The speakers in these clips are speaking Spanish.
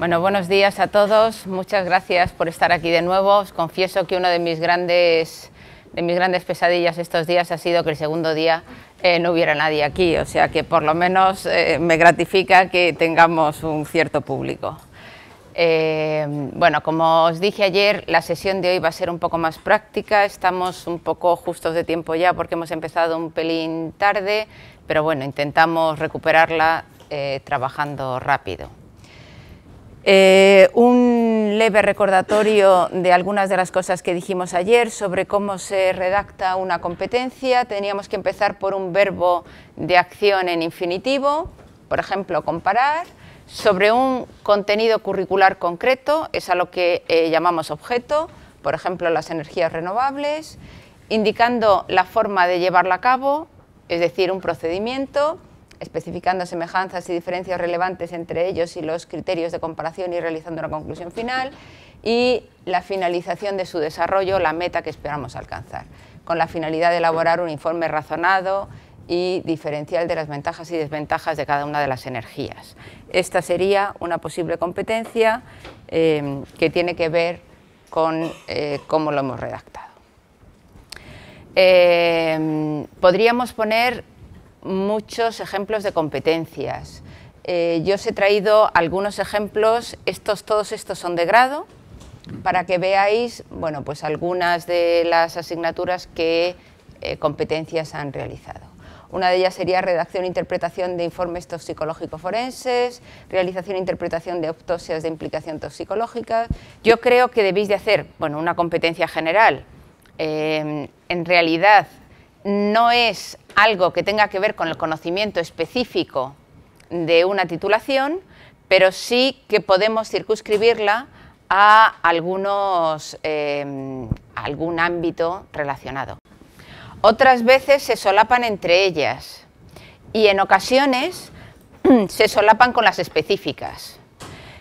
Bueno, buenos días a todos. Muchas gracias por estar aquí de nuevo. Os confieso que una de mis grandes pesadillas estos días ha sido que el segundo día no hubiera nadie aquí, o sea que por lo menos me gratifica que tengamos un cierto público. Bueno, como os dije ayer, la sesión de hoy va a ser un poco más práctica. Estamos un poco justos de tiempo ya porque hemos empezado un pelín tarde, pero bueno, intentamos recuperarla trabajando rápido. Un leve recordatorio de algunas de las cosas que dijimos ayer sobre cómo se redacta una competencia. Teníamos que empezar por un verbo de acción en infinitivo, por ejemplo, comparar, sobre un contenido curricular concreto, es a lo que llamamos objeto, por ejemplo, las energías renovables, indicando la forma de llevarla a cabo, es decir, un procedimiento, especificando semejanzas y diferencias relevantes entre ellos y los criterios de comparación y realizando una conclusión final, y la finalización de su desarrollo, la meta que esperamos alcanzar, con la finalidad de elaborar un informe razonado y diferencial de las ventajas y desventajas de cada una de las energías. Esta sería una posible competencia que tiene que ver con cómo lo hemos redactado. Podríamos poner muchos ejemplos de competencias. Yo os he traído algunos ejemplos, todos estos son de grado, para que veáis, bueno, pues algunas de las asignaturas que competencias han realizado. Una de ellas sería redacción e interpretación de informes toxicológicos forenses, realización e interpretación de autopsias de implicación toxicológica. Yo creo que debéis de hacer, bueno, una competencia general. En realidad no es algo que tenga que ver con el conocimiento específico de una titulación, pero sí que podemos circunscribirla a algún ámbito relacionado. Otras veces se solapan entre ellas y en ocasiones se solapan con las específicas.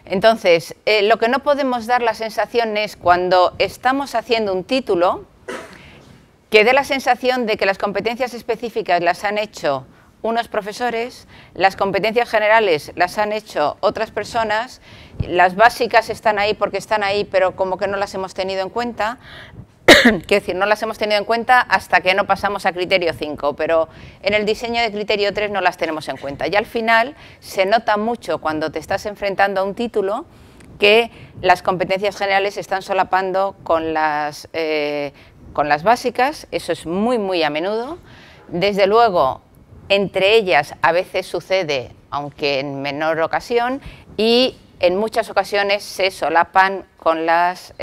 Entonces, lo que no podemos dar la sensación es cuando estamos haciendo un título que dé la sensación de que las competencias específicas las han hecho unos profesores, las competencias generales las han hecho otras personas, las básicas están ahí porque están ahí, pero como que no las hemos tenido en cuenta. Quiero decir, no las hemos tenido en cuenta hasta que no pasamos a criterio 5, pero en el diseño de criterio 3 no las tenemos en cuenta. Y al final se nota mucho cuando te estás enfrentando a un título que las competencias generales están solapando con las básicas, eso es muy a menudo. Desde luego, entre ellas a veces sucede, aunque en menor ocasión, y en muchas ocasiones se solapan con las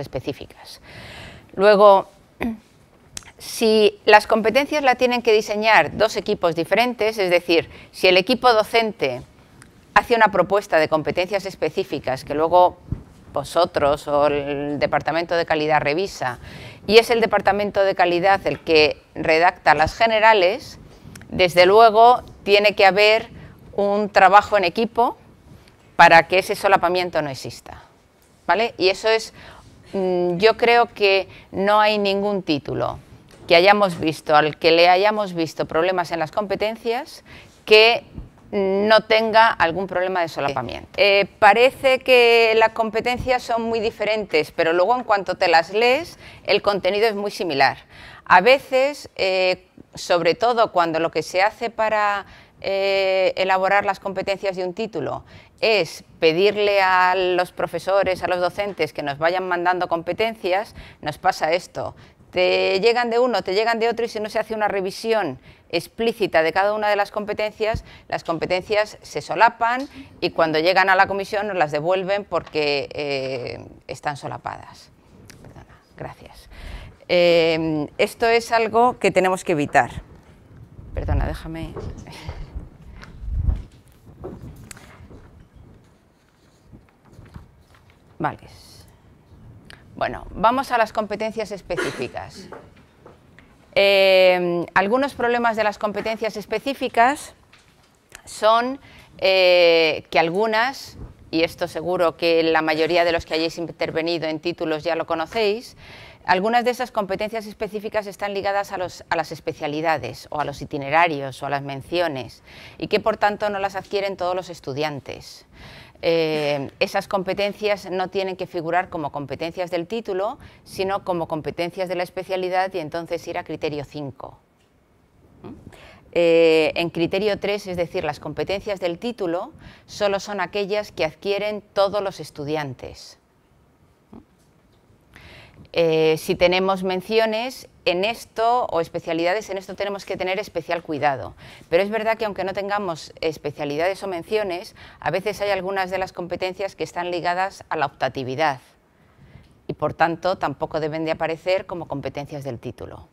específicas. Luego, si las competencias la tienen que diseñar dos equipos diferentes, es decir, si el equipo docente hace una propuesta de competencias específicas que luego vosotros o el departamento de calidad revisa, y es el departamento de calidad el que redacta las generales, desde luego tiene que haber un trabajo en equipo para que ese solapamiento no exista, ¿vale? Y eso es, yo creo que no hay ningún título que hayamos visto, al que le hayamos visto problemas en las competencias, que no tenga algún problema de solapamiento. Parece que las competencias son muy diferentes, pero luego en cuanto te las lees, el contenido es muy similar. A veces, sobre todo cuando lo que se hace para elaborar las competencias de un título es pedirle a los profesores, a los docentes que nos vayan mandando competencias, nos pasa esto. Te llegan de uno, te llegan de otro, y si no se hace una revisión explícita de cada una de las competencias se solapan y cuando llegan a la comisión nos las devuelven porque están solapadas. Perdona, gracias. Esto es algo que tenemos que evitar. Perdona, déjame. Vale. Bueno, vamos a las competencias específicas. Algunos problemas de las competencias específicas son que algunas, y esto seguro que la mayoría de los que hayáis intervenido en títulos ya lo conocéis, algunas de esas competencias específicas están ligadas a las especialidades o a los itinerarios o a las menciones y que por tanto no las adquieren todos los estudiantes. esas competencias no tienen que figurar como competencias del título, sino como competencias de la especialidad y entonces ir a criterio 5. En criterio 3, es decir, las competencias del título solo son aquellas que adquieren todos los estudiantes. Si tenemos menciones en esto o especialidades, en esto tenemos que tener especial cuidado. Pero es verdad que aunque no tengamos especialidades o menciones, a veces hay algunas de las competencias que están ligadas a la optatividad y por tanto tampoco deben de aparecer como competencias del título.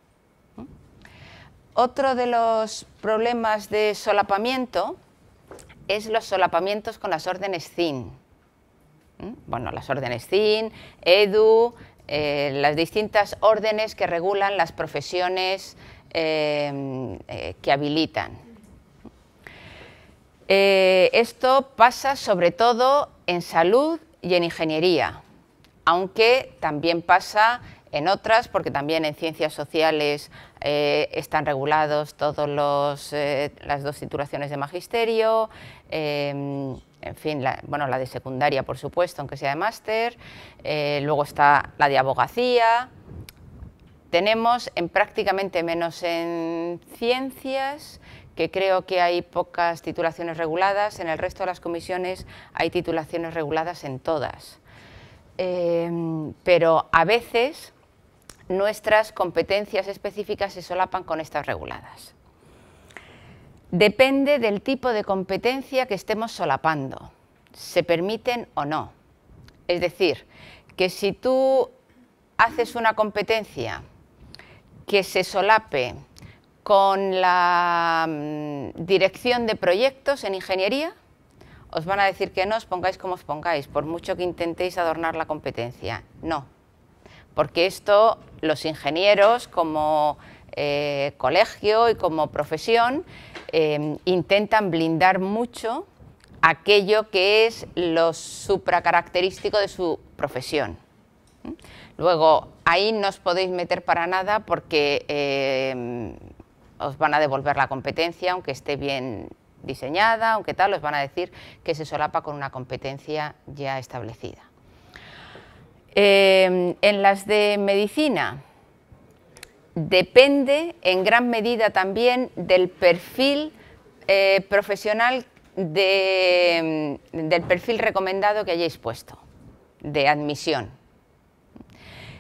Otro de los problemas de solapamiento es los solapamientos con las órdenes CIN. Bueno, las órdenes CIN, EDU, las distintas órdenes que regulan las profesiones que habilitan. Esto pasa sobre todo en salud y en ingeniería, aunque también pasa en otras, porque también en ciencias sociales están regulados todas las 2 titulaciones de magisterio, en fin, la de secundaria, por supuesto, aunque sea de máster, luego está la de abogacía. Tenemos prácticamente menos en ciencias, que creo que hay pocas titulaciones reguladas, en el resto de las comisiones hay titulaciones reguladas en todas. Pero a veces nuestras competencias específicas se solapan con estas reguladas. Depende del tipo de competencia que estemos solapando, se permiten o no. Es decir, que si tú haces una competencia que se solape con la dirección de proyectos en ingeniería, os van a decir que no, os pongáis como os pongáis, por mucho que intentéis adornar la competencia. No, porque esto los ingenieros como colegio y como profesión intentan blindar mucho aquello que es lo supracaracterístico de su profesión. Luego, ahí no os podéis meter para nada porque os van a devolver la competencia, aunque esté bien diseñada, aunque tal, os van a decir que se solapa con una competencia ya establecida. En las de medicina, depende en gran medida también del perfil profesional, del perfil recomendado que hayáis puesto, de admisión.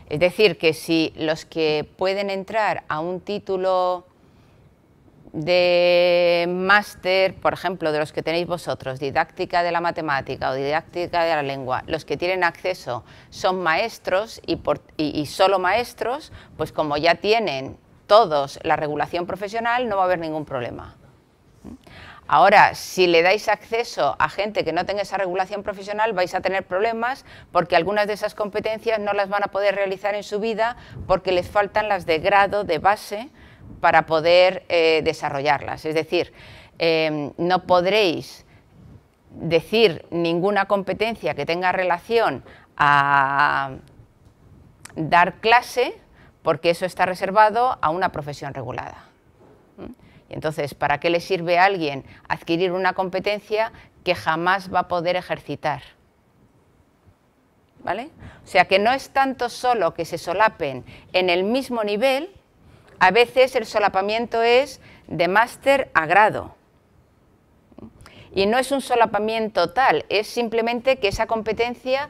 Es decir, que si los que pueden entrar a un título de máster, por ejemplo, de los que tenéis vosotros, didáctica de la matemática o didáctica de la lengua, los que tienen acceso son maestros y solo maestros, pues como ya tienen todos la regulación profesional, no va a haber ningún problema. Ahora, si le dais acceso a gente que no tenga esa regulación profesional, vais a tener problemas porque algunas de esas competencias no las van a poder realizar en su vida porque les faltan las de grado, de base, para poder desarrollarlas. Es decir, no podréis decir ninguna competencia que tenga relación a dar clase, porque eso está reservado a una profesión regulada. Y entonces, ¿para qué le sirve a alguien adquirir una competencia que jamás va a poder ejercitar? ¿Vale? O sea, que no es tanto solo que se solapen en el mismo nivel, a veces el solapamiento es de máster a grado. Y no es un solapamiento tal, es simplemente que esa competencia,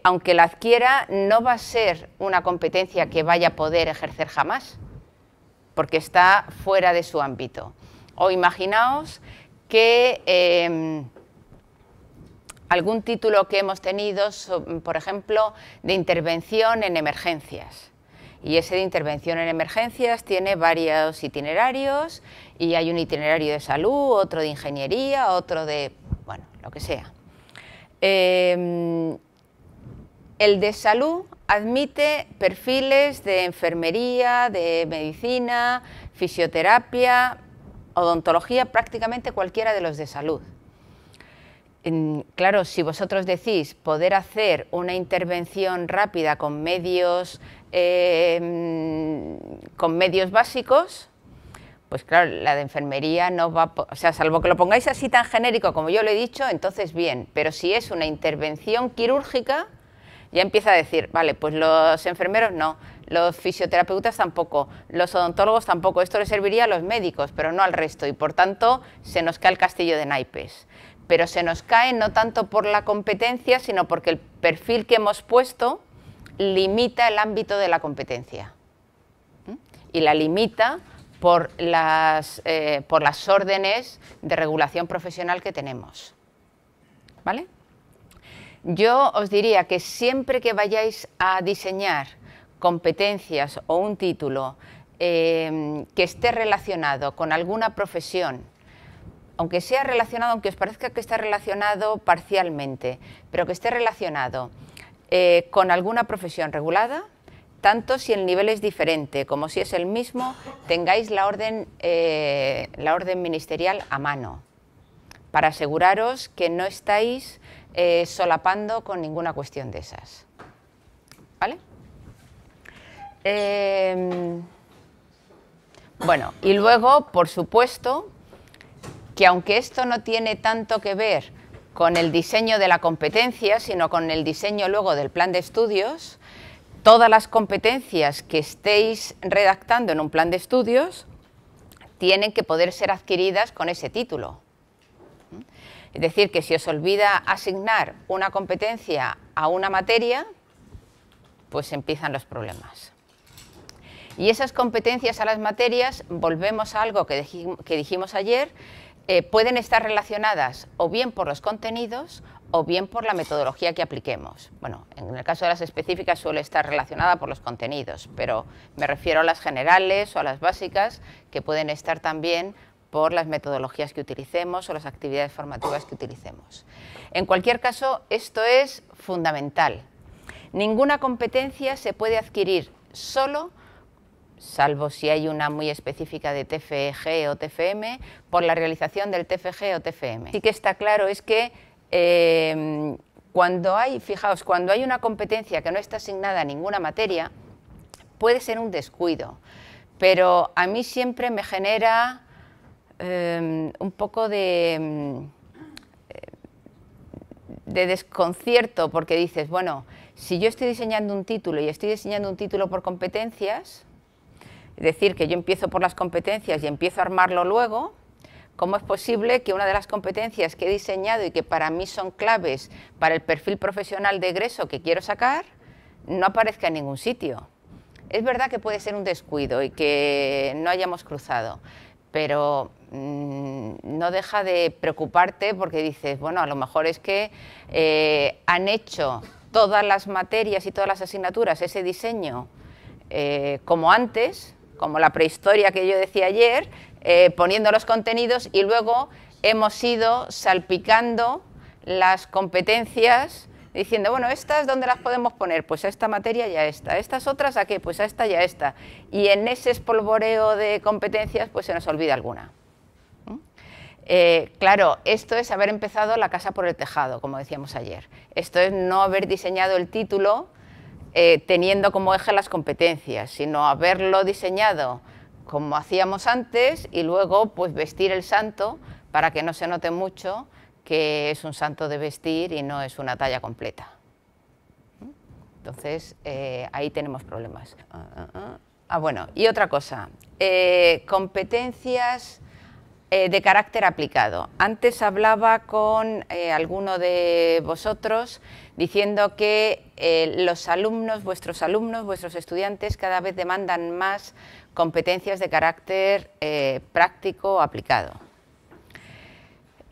aunque la adquiera, no va a ser una competencia que vaya a poder ejercer jamás, porque está fuera de su ámbito. O imaginaos que algún título que hemos tenido, por ejemplo, de intervención en emergencias. Y ese de intervención en emergencias tiene varios itinerarios, y hay un itinerario de salud, otro de ingeniería, otro de, bueno, lo que sea. El de salud admite perfiles de enfermería, de medicina, fisioterapia, odontología, prácticamente cualquiera de los de salud. Claro, si vosotros decís poder hacer una intervención rápida con medios básicos, pues claro, la de enfermería no va, o sea, salvo que lo pongáis así tan genérico como yo lo he dicho, entonces bien, pero si es una intervención quirúrgica, ya empieza a decir, vale, pues los enfermeros no, los fisioterapeutas tampoco, los odontólogos tampoco, esto le serviría a los médicos, pero no al resto, y por tanto se nos cae el castillo de naipes. Pero se nos cae no tanto por la competencia, sino porque el perfil que hemos puesto limita el ámbito de la competencia. Y la limita por las órdenes de regulación profesional que tenemos. ¿Vale? Yo os diría que siempre que vayáis a diseñar competencias o un título que esté relacionado con alguna profesión, aunque sea relacionado, aunque os parezca que está relacionado parcialmente, pero que esté relacionado con alguna profesión regulada, tanto si el nivel es diferente como si es el mismo, tengáis la orden ministerial a mano, para aseguraros que no estáis solapando con ninguna cuestión de esas. ¿Vale? Bueno, y luego, por supuesto, que aunque esto no tiene tanto que ver con el diseño de la competencia, sino con el diseño luego del plan de estudios, todas las competencias que estéis redactando en un plan de estudios tienen que poder ser adquiridas con ese título. Es decir, que si os olvida asignar una competencia a una materia, pues empiezan los problemas. Y esas competencias a las materias, volvemos a algo que dijimos ayer, pueden estar relacionadas o bien por los contenidos o bien por la metodología que apliquemos. Bueno, en el caso de las específicas suele estar relacionada por los contenidos, pero me refiero a las generales o a las básicas, que pueden estar también por las metodologías que utilicemos o las actividades formativas que utilicemos. En cualquier caso, esto es fundamental. Ninguna competencia se puede adquirir solo, salvo si hay una muy específica de TFG o TFM, por la realización del TFG o TFM. Sí que está claro es que fijaos, cuando hay una competencia que no está asignada a ninguna materia, puede ser un descuido, pero a mí siempre me genera un poco de desconcierto, porque dices, bueno, si yo estoy diseñando un título y estoy diseñando un título por competencias, es decir, que yo empiezo por las competencias y empiezo a armarlo luego, ¿cómo es posible que una de las competencias que he diseñado y que para mí son claves para el perfil profesional de egreso que quiero sacar, no aparezca en ningún sitio? Es verdad que puede ser un descuido y que no hayamos cruzado, pero no deja de preocuparte porque dices, bueno, a lo mejor es que han hecho todas las materias y todas las asignaturas ese diseño como antes, como la prehistoria que yo decía ayer, poniendo los contenidos y luego hemos ido salpicando las competencias diciendo, bueno, ¿estas dónde las podemos poner? Pues a esta materia y a esta. ¿Estas otras a qué? Pues a esta y a esta. Y en ese espolvoreo de competencias pues se nos olvida alguna. Claro, esto es haber empezado la casa por el tejado, como decíamos ayer. Esto es no haber diseñado el título teniendo como eje las competencias, sino haberlo diseñado como hacíamos antes y luego pues vestir el santo para que no se note mucho que es un santo de vestir y no es una talla completa. Entonces, ahí tenemos problemas. Bueno, y otra cosa, competencias de carácter aplicado. Antes hablaba con alguno de vosotros diciendo que los alumnos, vuestros estudiantes, cada vez demandan más competencias de carácter práctico o aplicado.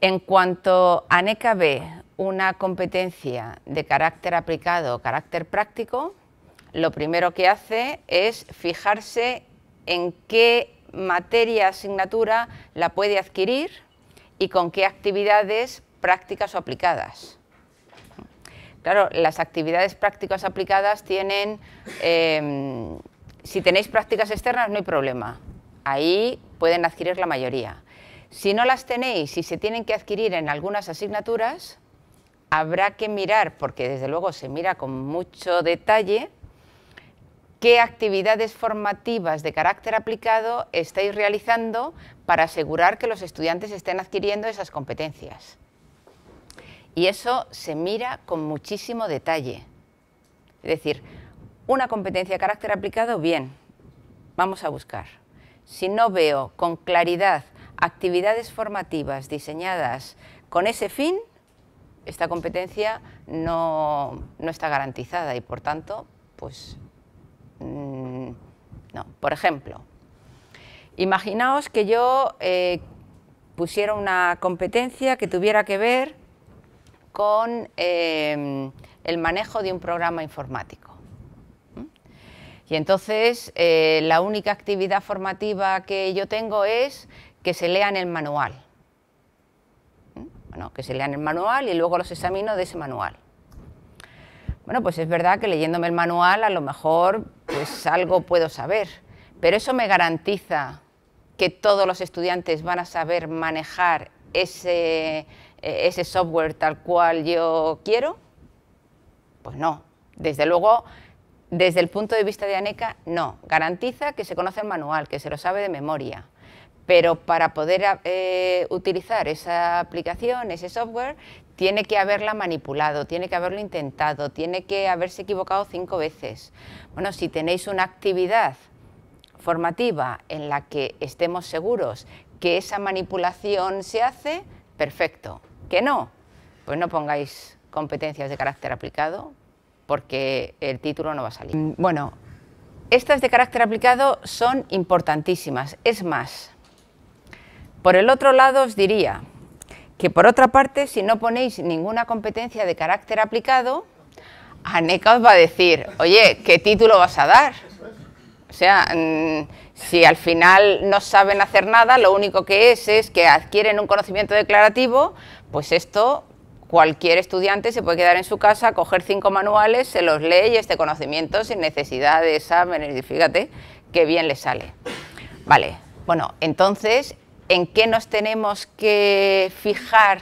En cuanto ANECA ve una competencia de carácter aplicado o carácter práctico, lo primero que hace es fijarse en qué materia, asignatura la puede adquirir y con qué actividades prácticas o aplicadas. Claro, las actividades prácticas aplicadas tienen, si tenéis prácticas externas no hay problema, ahí pueden adquirir la mayoría. Si no las tenéis y se tienen que adquirir en algunas asignaturas, habrá que mirar, porque desde luego se mira con mucho detalle, qué actividades formativas de carácter aplicado estáis realizando para asegurar que los estudiantes estén adquiriendo esas competencias. Y eso se mira con muchísimo detalle. Es decir, una competencia de carácter aplicado, bien, vamos a buscar. Si no veo con claridad actividades formativas diseñadas con ese fin, esta competencia no está garantizada y, por tanto, pues no. Por ejemplo, imaginaos que yo pusiera una competencia que tuviera que ver con el manejo de un programa informático. Y entonces la única actividad formativa que yo tengo es que se lean el manual. Bueno, que se lean el manual y luego los examino de ese manual. Bueno, pues es verdad que leyéndome el manual a lo mejor pues algo puedo saber, pero ¿eso me garantiza que todos los estudiantes van a saber manejar ese software tal cual yo quiero? Pues no, desde luego, desde el punto de vista de ANECA, no. Garantiza que se conoce el manual, que se lo sabe de memoria, pero para poder utilizar esa aplicación, ese software, tiene que haberla manipulado, tiene que haberlo intentado, tiene que haberse equivocado 5 veces. Bueno, si tenéis una actividad formativa en la que estemos seguros que esa manipulación se hace, perfecto. ¿Que no? Pues no pongáis competencias de carácter aplicado, porque el título no va a salir. Bueno, estas de carácter aplicado son importantísimas. Es más, por el otro lado os diría que, por otra parte, si no ponéis ninguna competencia de carácter aplicado, ANECA os va a decir, oye, ¿qué título vas a dar? O sea, si al final no saben hacer nada, lo único que es que adquieren un conocimiento declarativo, pues esto cualquier estudiante se puede quedar en su casa, coger 5 manuales, se los lee y este conocimiento sin necesidad de exámenes, y fíjate qué bien le sale. Vale, bueno, entonces, ¿en qué nos tenemos que fijar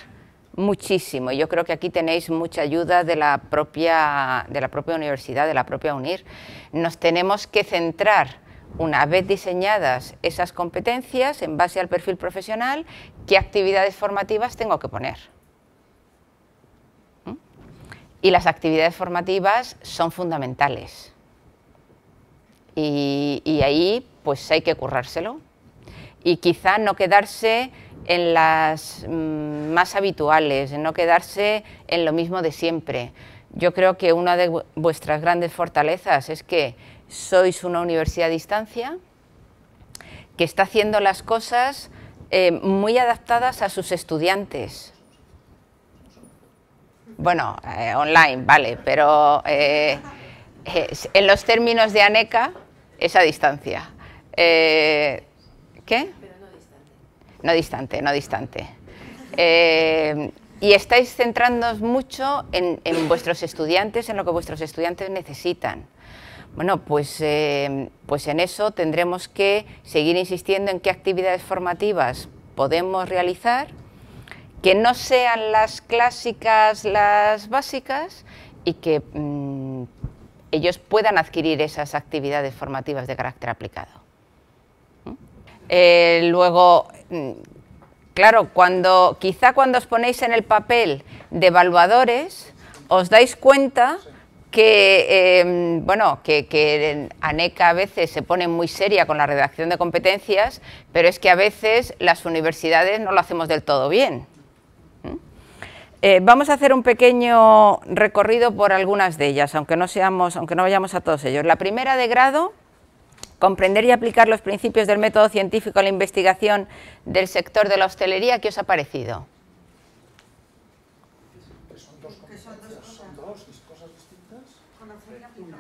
muchísimo? Yo creo que aquí tenéis mucha ayuda de la propia universidad, de la propia UNIR. Nos tenemos que centrar, una vez diseñadas esas competencias, en base al perfil profesional, qué actividades formativas tengo que poner. Y las actividades formativas son fundamentales. Y ahí pues hay que currárselo. Y quizá no quedarse en las más habituales, no quedarse en lo mismo de siempre. Yo creo que una de vuestras grandes fortalezas es que sois una universidad a distancia, que está haciendo las cosas muy adaptadas a sus estudiantes. Bueno, online, vale, pero en los términos de ANECA es a distancia. ¿Qué? Pero no distante. No distante, no distante. Y estáis centrándoos mucho en vuestros estudiantes, en lo que vuestros estudiantes necesitan. Bueno, pues en eso tendremos que seguir insistiendo en qué actividades formativas podemos realizar, que no sean las clásicas, las básicas, y que ellos puedan adquirir esas actividades formativas de carácter aplicado. Luego, claro, quizá cuando os ponéis en el papel de evaluadores, os dais cuenta que, que ANECA a veces se pone muy seria con la redacción de competencias, pero es que a veces las universidades no lo hacemos del todo bien. Vamos a hacer un pequeño recorrido por algunas de ellas, aunque no vayamos a todos ellos. La primera, de grado: comprender y aplicar los principios del método científico a la investigación del sector de la hostelería. ¿Qué os ha parecido? Son dos cosas distintas. Conocer y aplicar.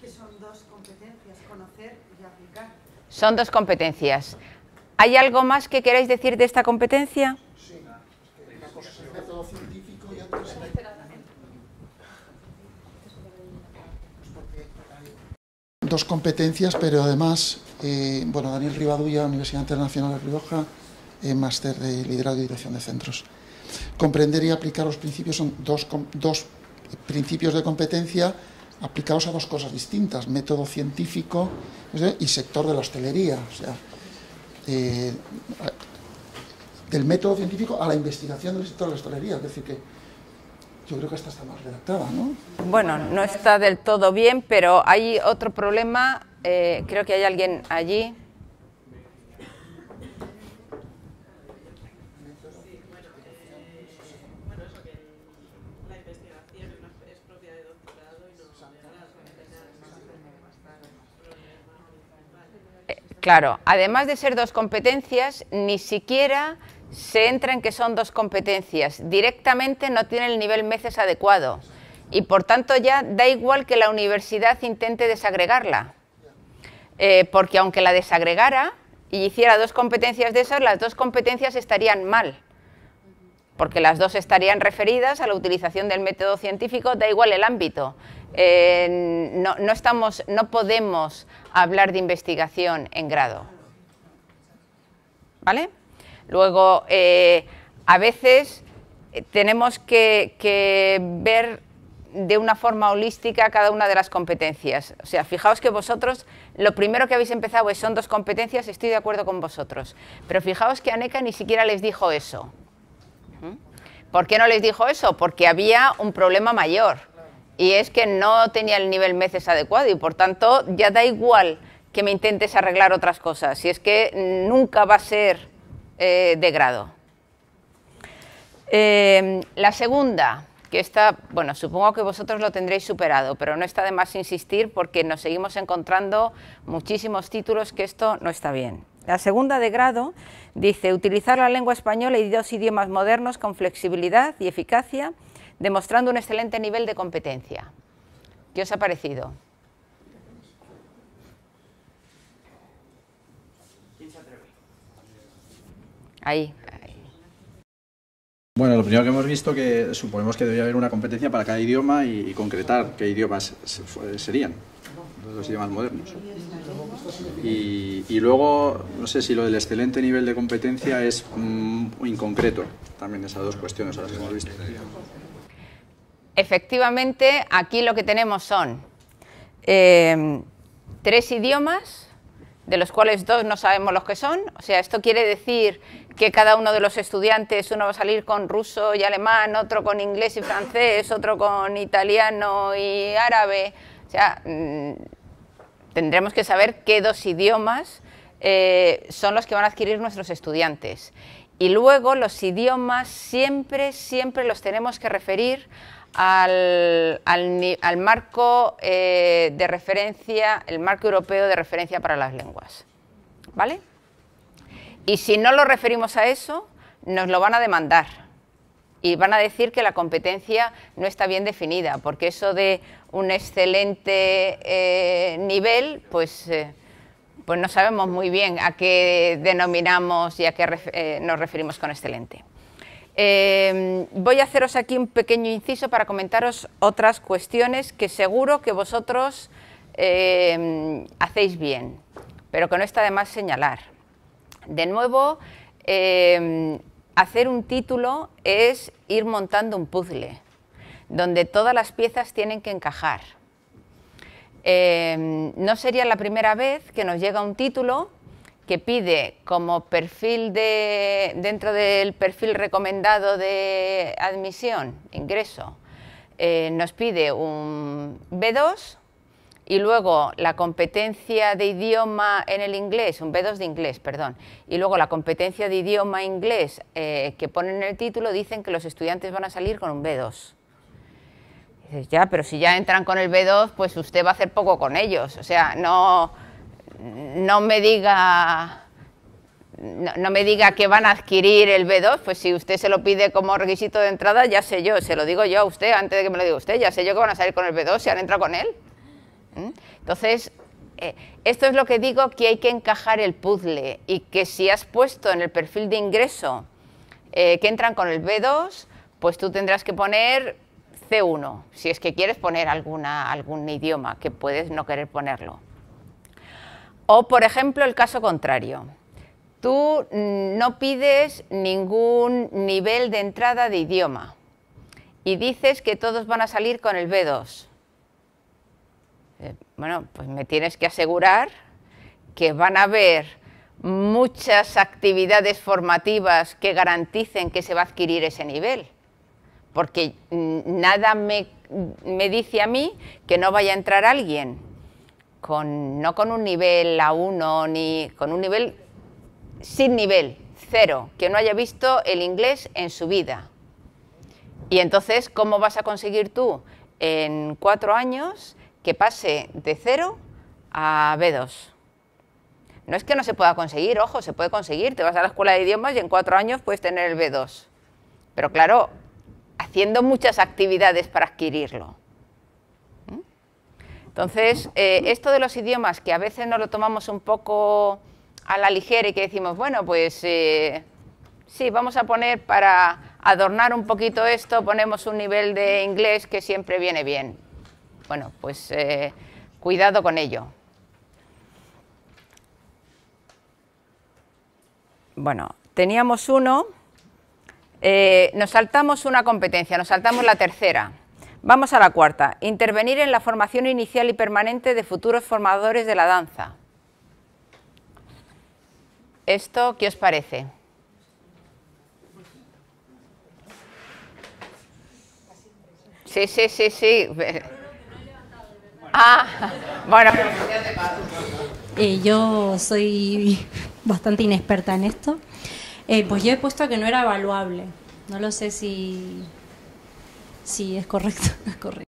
Que son dos competencias, conocer y aplicar. Son dos competencias. ¿Hay algo más que queráis decir de esta competencia? Sí, una cosa es el método científico y otra es el... Dos competencias, pero además, Daniel Rivadulla, Universidad Internacional de Rioja, máster de liderazgo y dirección de centros. Comprender y aplicar los principios son dos principios de competencia aplicados a dos cosas distintas, método científico y sector de la hostelería. O sea, del método científico a la investigación del sector de la hostelería. Es decir, que yo creo que esta está más redactada, ¿no? Bueno, no está del todo bien, pero hay otro problema. Creo que hay alguien allí. Claro, además de ser dos competencias, ni siquiera se entra en que son dos competencias. Directamente no tiene el nivel MECES adecuado y por tanto ya da igual que la universidad intente desagregarla. Porque aunque la desagregara y hiciera dos competencias de esas, las dos competencias estarían mal. Porque las dos estarían referidas a la utilización del método científico, da igual el ámbito. No podemos hablar de investigación en grado. ¿Vale? Luego, a veces tenemos que ver de una forma holística cada una de las competencias. O sea, fijaos que vosotros, lo primero que habéis empezado son dos competencias, estoy de acuerdo con vosotros. Pero fijaos que Aneca ni siquiera les dijo eso. ¿Por qué no les dijo eso? Porque había un problema mayor. Y es que no tenía el nivel MECES adecuado y por tanto ya da igual que me intentes arreglar otras cosas, si es que nunca va a ser de grado. La segunda, que está, bueno, supongo que vosotros lo tendréis superado, pero no está de más insistir porque nos seguimos encontrando muchísimos títulos que esto no está bien. La segunda de grado dice utilizar la lengua española y dos idiomas modernos con flexibilidad y eficacia, demostrando un excelente nivel de competencia. ¿Qué os ha parecido? ¿Quién se atreve? Ahí. Bueno, lo primero que hemos visto que suponemos que debería haber una competencia para cada idioma y concretar qué idiomas serían los idiomas modernos. Y luego, no sé si lo del excelente nivel de competencia es inconcreto, también esas dos cuestiones a las que hemos visto. Efectivamente, aquí lo que tenemos son 3 idiomas, de los cuales 2 no sabemos los que son. O sea, esto quiere decir que cada uno de los estudiantes, uno va a salir con ruso y alemán, otro con inglés y francés, otro con italiano y árabe. O sea, tendremos que saber qué 2 idiomas son los que van a adquirir nuestros estudiantes. Y luego los idiomas siempre los tenemos que referir al marco de referencia, el marco europeo de referencia para las lenguas, ¿vale? Y si no lo referimos a eso, nos lo van a demandar y van a decir que la competencia no está bien definida, porque eso de un excelente nivel, pues no sabemos muy bien a qué denominamos y a qué nos referimos con excelente. Voy a haceros aquí un pequeño inciso para comentaros otras cuestiones que seguro que vosotros hacéis bien, pero que no está de más señalar. De nuevo, hacer un título es ir montando un puzzle, donde todas las piezas tienen que encajar. No sería la primera vez que nos llega un título que pide como perfil dentro del perfil recomendado de admisión, ingreso, nos pide un B2 y luego la competencia de idioma en el inglés, un B2 de inglés, perdón, y luego la competencia de idioma inglés que ponen en el título dicen que los estudiantes van a salir con un B2. Y dices, ya, pero si ya entran con el B2, pues usted va a hacer poco con ellos, o sea, no me diga que van a adquirir el B2, pues si usted se lo pide como requisito de entrada, ya sé yo, se lo digo yo a usted, antes de que me lo diga usted, ya sé yo que van a salir con el B2 si han entrado con él. Entonces, esto es lo que digo, que hay que encajar el puzzle y que si has puesto en el perfil de ingreso que entran con el B2, pues tú tendrás que poner C1, si es que quieres poner algún idioma, que puedes no querer ponerlo. O, por ejemplo, el caso contrario. Tú no pides ningún nivel de entrada de idioma y dices que todos van a salir con el B2. Bueno, pues me tienes que asegurar que van a haber muchas actividades formativas que garanticen que se va a adquirir ese nivel, porque nada me dice a mí que no vaya a entrar alguien no con un nivel A1 ni con un nivel sin nivel, 0, que no haya visto el inglés en su vida. Y entonces, ¿cómo vas a conseguir tú en 4 años que pase de 0 a B2? No es que no se pueda conseguir, ojo, se puede conseguir. Te vas a la escuela de idiomas y en 4 años puedes tener el B2. Pero claro, haciendo muchas actividades para adquirirlo. Entonces, esto de los idiomas, que a veces nos lo tomamos un poco a la ligera y que decimos, bueno, pues sí, vamos a poner para adornar un poquito esto, ponemos un nivel de inglés que siempre viene bien. Bueno, pues cuidado con ello. Bueno, teníamos uno, nos saltamos una competencia, nos saltamos la tercera. Vamos a la cuarta, intervenir en la formación inicial y permanente de futuros formadores de la danza. ¿Esto qué os parece? Sí, sí, sí, sí. Ah, bueno. Yo soy bastante inexperta en esto. Pues yo he puesto que no era evaluable. No lo sé si es correcto. Es correcto.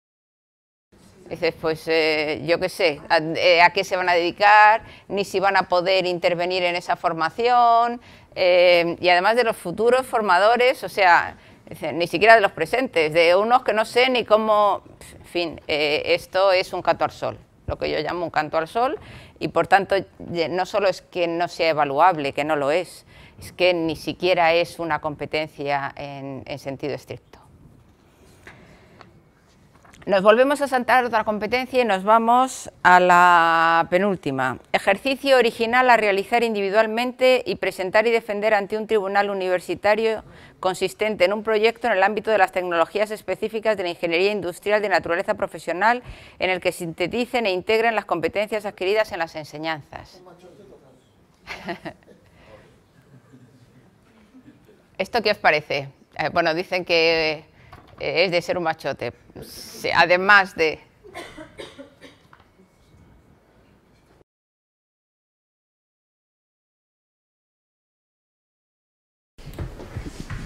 Dices, pues yo qué sé, a qué se van a dedicar, ni si van a poder intervenir en esa formación, y además de los futuros formadores, o sea, ni siquiera de los presentes, de unos que no sé ni cómo, en fin, esto es un canto al sol, lo que yo llamo un canto al sol, y por tanto no solo es que no sea evaluable, que no lo es que ni siquiera es una competencia en sentido estricto. Nos volvemos a saltar otra competencia y nos vamos a la penúltima. Ejercicio original a realizar individualmente y presentar y defender ante un tribunal universitario consistente en un proyecto en el ámbito de las tecnologías específicas de la ingeniería industrial de naturaleza profesional en el que sinteticen e integren las competencias adquiridas en las enseñanzas. ¿Esto qué os parece? Bueno, dicen que es de ser un machote, además de...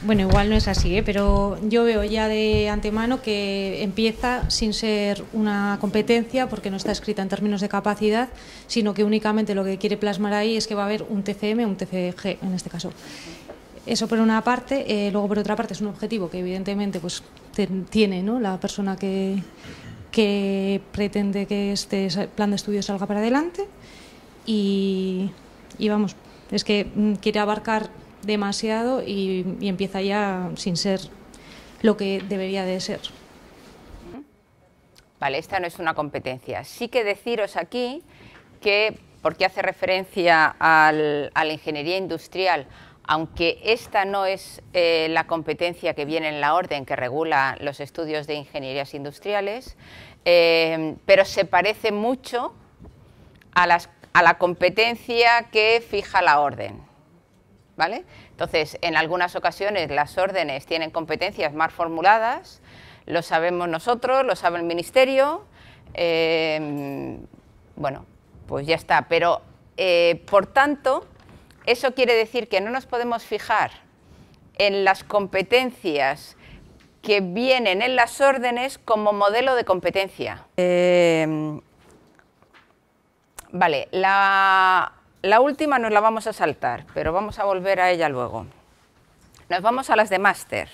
Bueno, igual no es así, pero yo veo ya de antemano que empieza sin ser una competencia porque no está escrita en términos de capacidad, sino que únicamente lo que quiere plasmar ahí es que va a haber un TCM, un TCG en este caso. Eso por una parte, luego por otra parte es un objetivo que evidentemente pues tiene, ¿no?, la persona que pretende que este plan de estudio salga para adelante y vamos, es que quiere abarcar demasiado y empieza ya sin ser lo que debería de ser. Vale, esta no es una competencia. Sí que deciros aquí que, porque hace referencia a la ingeniería industrial, aunque esta no es la competencia que viene en la orden que regula los estudios de ingenierías industriales, pero se parece mucho a la competencia que fija la orden, ¿vale? Entonces, en algunas ocasiones las órdenes tienen competencias más formuladas, lo sabemos nosotros, lo sabe el Ministerio, bueno, pues ya está, pero por tanto, eso quiere decir que no nos podemos fijar en las competencias que vienen en las órdenes como modelo de competencia. Vale, la última nos la vamos a saltar, pero vamos a volver a ella luego. Nos vamos a las de máster.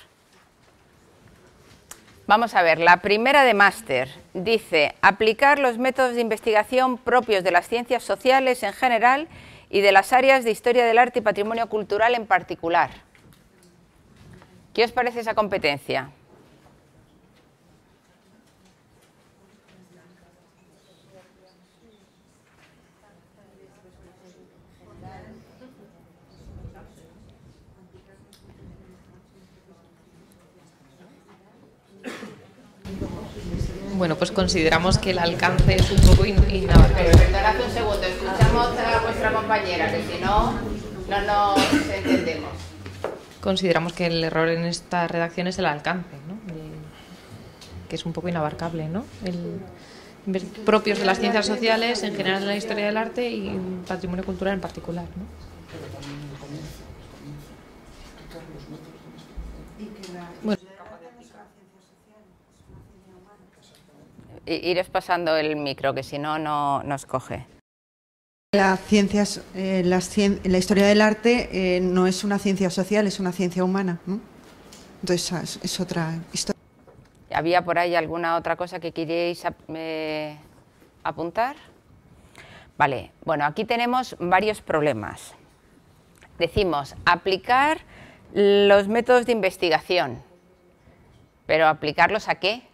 Vamos a ver, la primera de máster dice aplicar los métodos de investigación propios de las ciencias sociales en general y de las áreas de historia del arte y patrimonio cultural en particular. ¿Qué os parece esa competencia? Bueno, pues consideramos que el alcance es un poco inabarcable. Perdonad un segundo, escuchamos a vuestra compañera, que si no, no nos entendemos. Consideramos que el error en esta redacción es el alcance, ¿no? Que es un poco inabarcable, ¿no? Propios de las ciencias sociales, en general de la historia del arte y patrimonio cultural en particular, ¿no? Bueno. Iros pasando el micro, que si no, no nos coge. La historia del arte no es una ciencia social, es una ciencia humana, ¿no? Entonces es otra historia. ¿Había por ahí alguna otra cosa que queríais apuntar? Vale, bueno, aquí tenemos varios problemas. Decimos, aplicar los métodos de investigación, pero ¿aplicarlos a qué?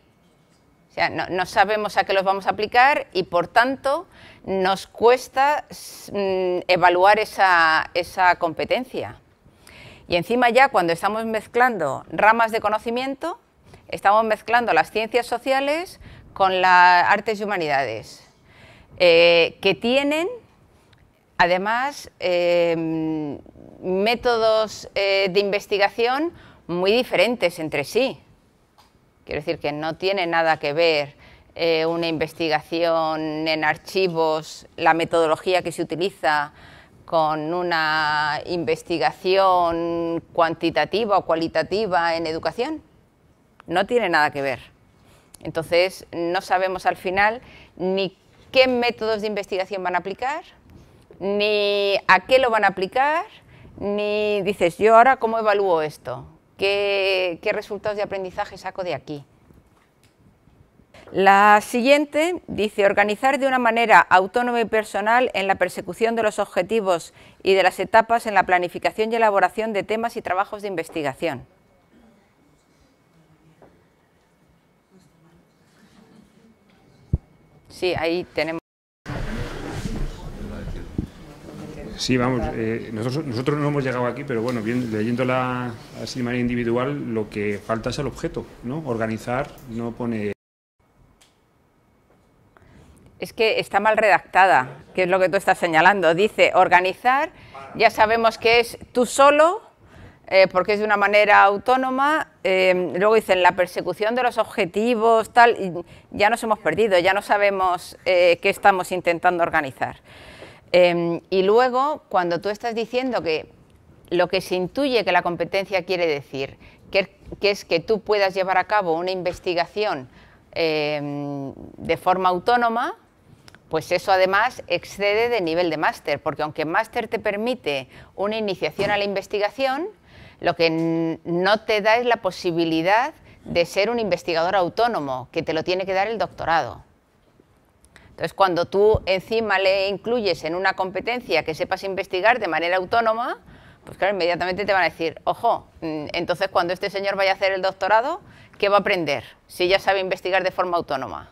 O sea, no sabemos a qué los vamos a aplicar y, por tanto, nos cuesta evaluar esa competencia. Y encima ya, cuando estamos mezclando ramas de conocimiento, estamos mezclando las ciencias sociales con las artes y humanidades, que tienen, además, métodos de investigación muy diferentes entre sí. Quiero decir que no tiene nada que ver una investigación en archivos, la metodología que se utiliza, con una investigación cuantitativa o cualitativa en educación. No tiene nada que ver. Entonces, no sabemos al final ni qué métodos de investigación van a aplicar, ni a qué lo van a aplicar, ni dices, yo ahora cómo evalúo esto. ¿Qué resultados de aprendizaje saco de aquí? La siguiente dice, organizar de una manera autónoma y personal en la persecución de los objetivos y de las etapas en la planificación y elaboración de temas y trabajos de investigación. Sí, ahí tenemos. Sí, vamos, nosotros no hemos llegado aquí, pero bueno, leyéndola así de manera individual, lo que falta es el objeto, ¿no? Organizar no pone... Es que está mal redactada, que es lo que tú estás señalando. Dice, organizar, ya sabemos que es tú solo, porque es de una manera autónoma. Luego dicen, la persecución de los objetivos, tal, y ya nos hemos perdido, ya no sabemos qué estamos intentando organizar. Y luego, cuando tú estás diciendo que lo que se intuye que la competencia quiere decir, que es que tú puedas llevar a cabo una investigación de forma autónoma, pues eso además excede de nivel de máster, porque aunque máster te permite una iniciación a la investigación, lo que no te da es la posibilidad de ser un investigador autónomo, que te lo tiene que dar el doctorado. Entonces, cuando tú encima le incluyes en una competencia que sepas investigar de manera autónoma, pues claro, inmediatamente te van a decir, ojo, entonces cuando este señor vaya a hacer el doctorado, ¿qué va a aprender si ya sabe investigar de forma autónoma?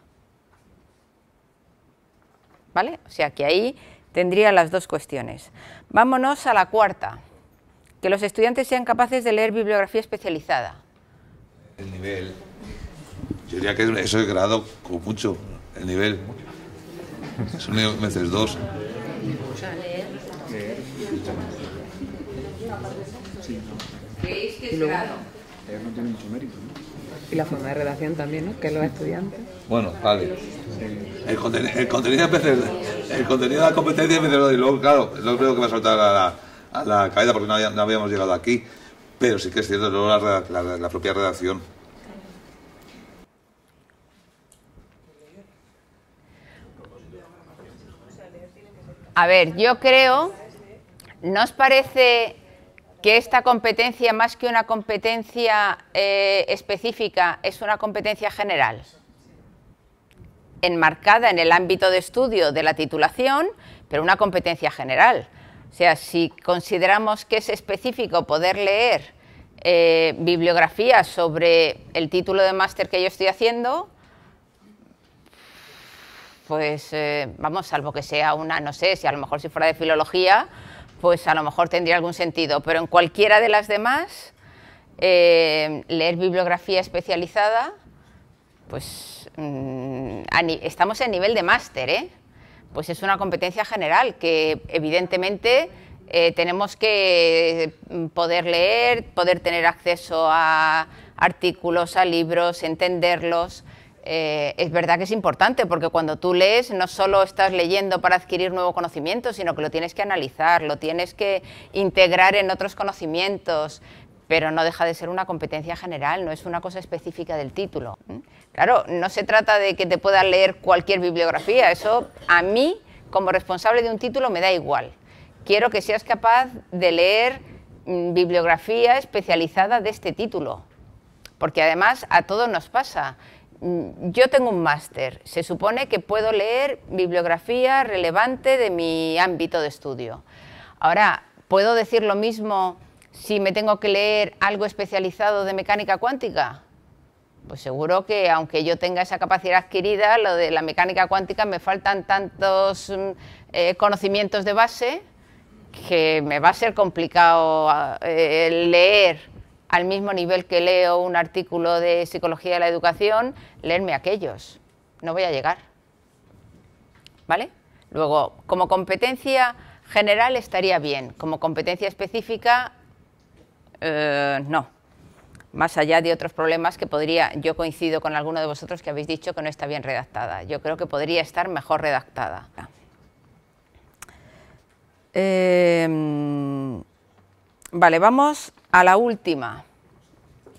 ¿Vale? O sea que ahí tendría las dos cuestiones. Vámonos a la cuarta, que los estudiantes sean capaces de leer bibliografía especializada. El nivel, yo diría que eso es grado con mucho, el nivel. Es un nivel veces 2. ¿Creéis que es grado? No tiene mucho mérito, ¿no? Y la forma de redacción también, ¿no? Que los estudiantes. Bueno, vale. El contenido de la competencia es y luego, claro, no creo que va a soltar a la cabeza porque no habíamos llegado aquí, pero sí que es cierto, luego la propia redacción. A ver, yo creo, ¿no os parece que esta competencia, más que una competencia específica, es una competencia general? Enmarcada en el ámbito de estudio de la titulación, pero una competencia general. O sea, si consideramos que es específico poder leer bibliografía sobre el título de máster que yo estoy haciendo, pues vamos, salvo que sea una, no sé, si a lo mejor si fuera de filología, pues a lo mejor tendría algún sentido, pero en cualquiera de las demás, leer bibliografía especializada Pues estamos en nivel de máster, ¿eh? Pues es una competencia general que evidentemente tenemos que poder leer, poder tener acceso a artículos, a libros, entenderlos. Es verdad que es importante porque cuando tú lees no solo estás leyendo para adquirir nuevo conocimiento, sino que lo tienes que analizar, lo tienes que integrar en otros conocimientos, pero no deja de ser una competencia general, no es una cosa específica del título. Claro, no se trata de que te puedas leer cualquier bibliografía, eso a mí, como responsable de un título, me da igual. Quiero que seas capaz de leer bibliografía especializada de este título, porque además a todos nos pasa. Yo tengo un máster, se supone que puedo leer bibliografía relevante de mi ámbito de estudio. Ahora, ¿puedo decir lo mismo si me tengo que leer algo especializado de mecánica cuántica? Pues seguro que aunque yo tenga esa capacidad adquirida, lo de la mecánica cuántica me faltan tantos conocimientos de base que me va a ser complicado leer al mismo nivel que leo un artículo de psicología de la educación, leerme aquellos. No voy a llegar. ¿Vale? Luego, como competencia general estaría bien, como competencia específica, no. Más allá de otros problemas que podría, yo coincido con alguno de vosotros que habéis dicho que no está bien redactada. Yo creo que podría estar mejor redactada. Vale, vamos a la última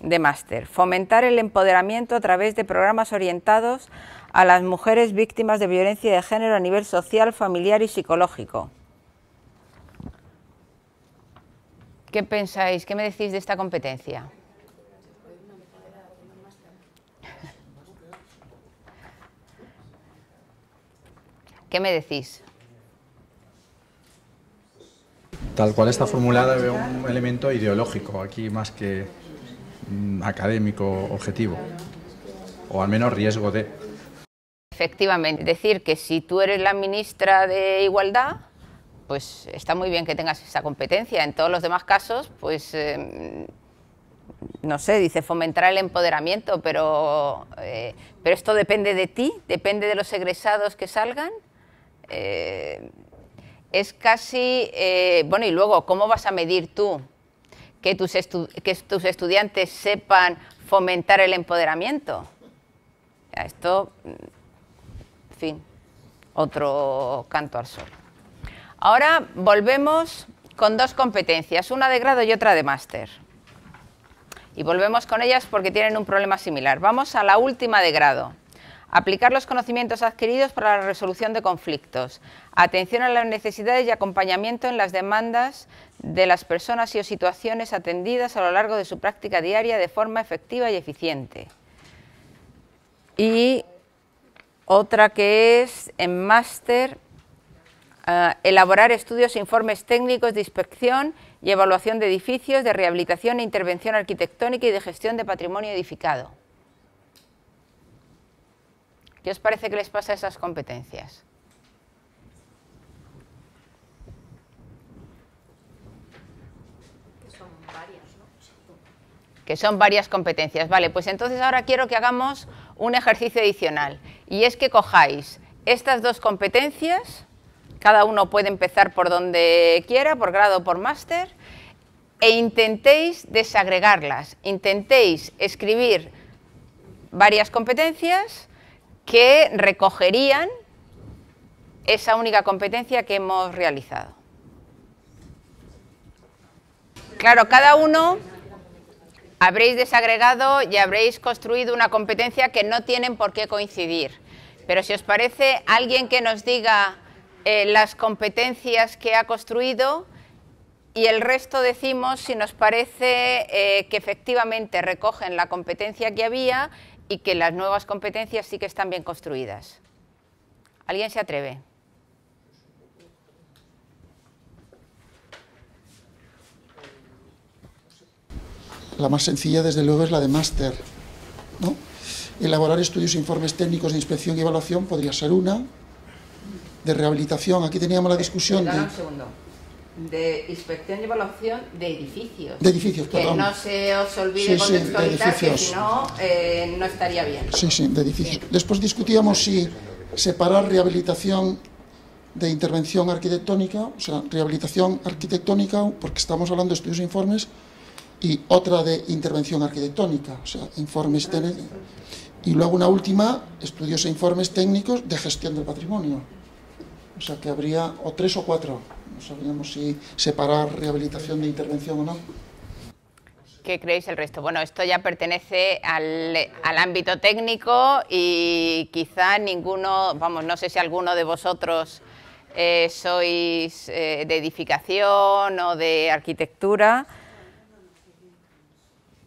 de máster. Fomentar el empoderamiento a través de programas orientados a las mujeres víctimas de violencia de género a nivel social, familiar y psicológico. ¿Qué pensáis? ¿Qué me decís de esta competencia? ¿Qué me decís? Tal cual está formulada veo un elemento ideológico aquí más que académico objetivo, o al menos riesgo de. Efectivamente, decir que si tú eres la ministra de Igualdad, pues está muy bien que tengas esa competencia. En todos los demás casos, pues no sé, dice fomentar el empoderamiento, pero esto depende de ti, depende de los egresados que salgan. Es casi, bueno, y luego, ¿cómo vas a medir tú que tus estudiantes sepan fomentar el empoderamiento? Esto, en fin, otro canto al sol. Ahora volvemos con dos competencias, una de grado y otra de máster. Y volvemos con ellas porque tienen un problema similar. Vamos a la última de grado. Aplicar los conocimientos adquiridos para la resolución de conflictos. Atención a las necesidades y acompañamiento en las demandas de las personas y o situaciones atendidas a lo largo de su práctica diaria de forma efectiva y eficiente. Y otra que es en máster, elaborar estudios e informes técnicos de inspección y evaluación de edificios, de rehabilitación e intervención arquitectónica y de gestión de patrimonio edificado. ¿Qué os parece que les pasa a esas competencias? Que son varias, ¿no? Que son varias competencias. Vale, pues entonces ahora quiero que hagamos un ejercicio adicional. Y es que cojáis estas dos competencias, cada uno puede empezar por donde quiera, por grado o por máster, e intentéis desagregarlas. Intentéis escribir varias competencias que recogerían esa única competencia que hemos realizado. Claro, cada uno habréis desagregado y habréis construido una competencia que no tienen por qué coincidir. Pero si os parece, alguien que nos diga las competencias que ha construido y el resto decimos si nos parece que efectivamente recogen la competencia que había y que las nuevas competencias sí que están bien construidas. ¿Alguien se atreve? La más sencilla, desde luego, es la de máster, ¿no? Elaborar estudios e informes técnicos de inspección y evaluación podría ser una. De rehabilitación, aquí teníamos la discusión de... Un segundo. De inspección y evaluación de edificios. De edificios, que perdón. no se os olvide Sí, contextualizar, de que edificios. si no, no estaría bien. Sí, de edificios. Después discutíamos si separar rehabilitación de intervención arquitectónica, o sea, rehabilitación arquitectónica, porque estamos hablando de estudios e informes, y otra de intervención arquitectónica, o sea, informes técnicos. Y luego una última, estudios e informes técnicos de gestión del patrimonio. O sea, que habría o 3 o 4. No sabríamos si separar rehabilitación de intervención o no. ¿Qué creéis el resto? Bueno, esto ya pertenece al ámbito técnico y quizá ninguno, vamos, no sé si alguno de vosotros sois de edificación o de arquitectura,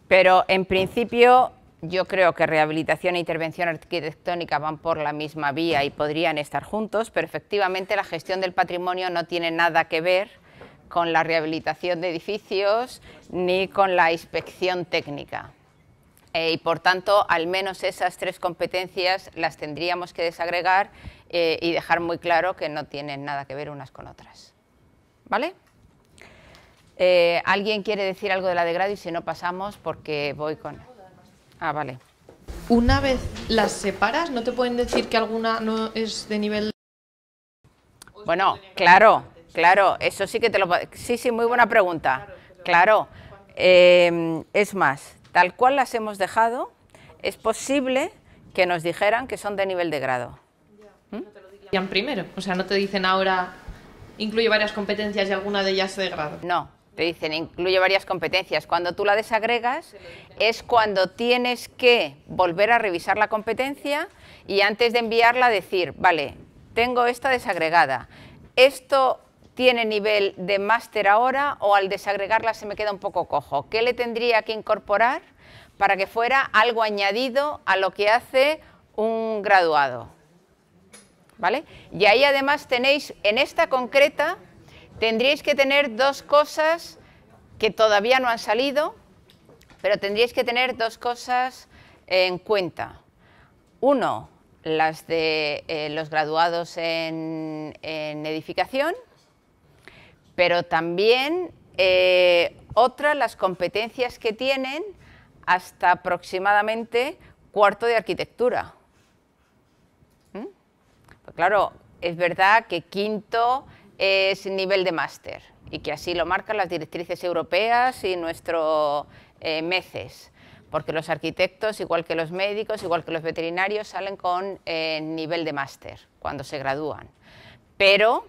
pero en principio yo creo que rehabilitación e intervención arquitectónica van por la misma vía y podrían estar juntos, pero efectivamente la gestión del patrimonio no tiene nada que ver con la rehabilitación de edificios ni con la inspección técnica. Y por tanto, al menos esas 3 competencias las tendríamos que desagregar y dejar muy claro que no tienen nada que ver unas con otras. ¿Vale? ¿Alguien quiere decir algo de la de grado? Y si no, pasamos porque voy con... Ah, vale. Una vez las separas, ¿no te pueden decir que alguna no es de nivel...? Bueno, claro, eso sí que te lo... Sí, muy buena pregunta. Claro, es más, tal cual las hemos dejado, es posible que nos dijeran que son de nivel de grado. No te lo dirían primero, o sea, no te dicen ahora incluye varias competencias y alguna de ellas de grado. No, te dicen incluye varias competencias. Cuando tú la desagregas es cuando tienes que volver a revisar la competencia y antes de enviarla decir, vale, tengo esta desagregada, esto tiene nivel de máster ahora o al desagregarla se me queda un poco cojo. ¿Qué le tendría que incorporar para que fuera algo añadido a lo que hace un graduado? ¿Vale? Y ahí además tenéis, en esta concreta, tendríais que tener 2 cosas que todavía no han salido, pero tendríais que tener 2 cosas en cuenta. Uno, las de los graduados en edificación, pero también otra, las competencias que tienen hasta aproximadamente 4º de arquitectura. Pues claro, es verdad que 5º es nivel de máster y que así lo marcan las directrices europeas y nuestro MECES, porque los arquitectos, igual que los médicos, igual que los veterinarios, salen con nivel de máster cuando se gradúan. Pero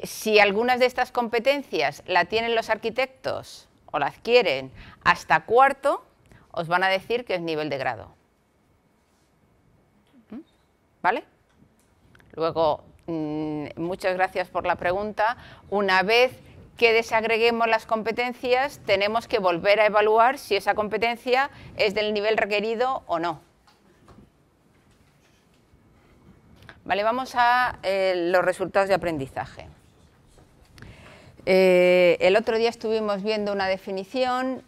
si algunas de estas competencias la tienen los arquitectos o la adquieren hasta 4º, os van a decir que es nivel de grado. ¿Vale? Luego, muchas gracias por la pregunta. Una vez que desagreguemos las competencias, tenemos que volver a evaluar si esa competencia es del nivel requerido o no. Vale, vamos a los resultados de aprendizaje. El otro día estuvimos viendo una definición.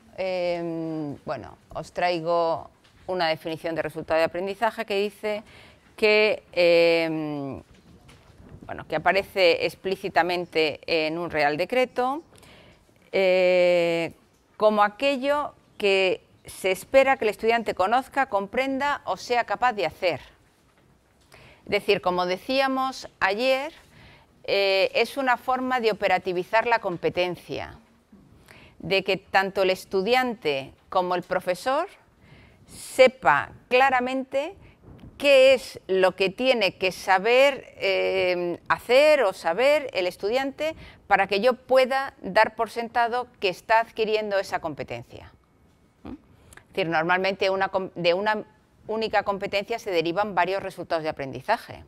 Bueno, os traigo una definición de resultado de aprendizaje que dice que, bueno, que aparece explícitamente en un Real Decreto como aquello que se espera que el estudiante conozca, comprenda o sea capaz de hacer. Es decir, como decíamos ayer, es una forma de operativizar la competencia, de que tanto el estudiante como el profesor sepa claramente qué es lo que tiene que saber hacer o saber el estudiante para que yo pueda dar por sentado que está adquiriendo esa competencia. Es decir, normalmente de una única competencia se derivan varios resultados de aprendizaje.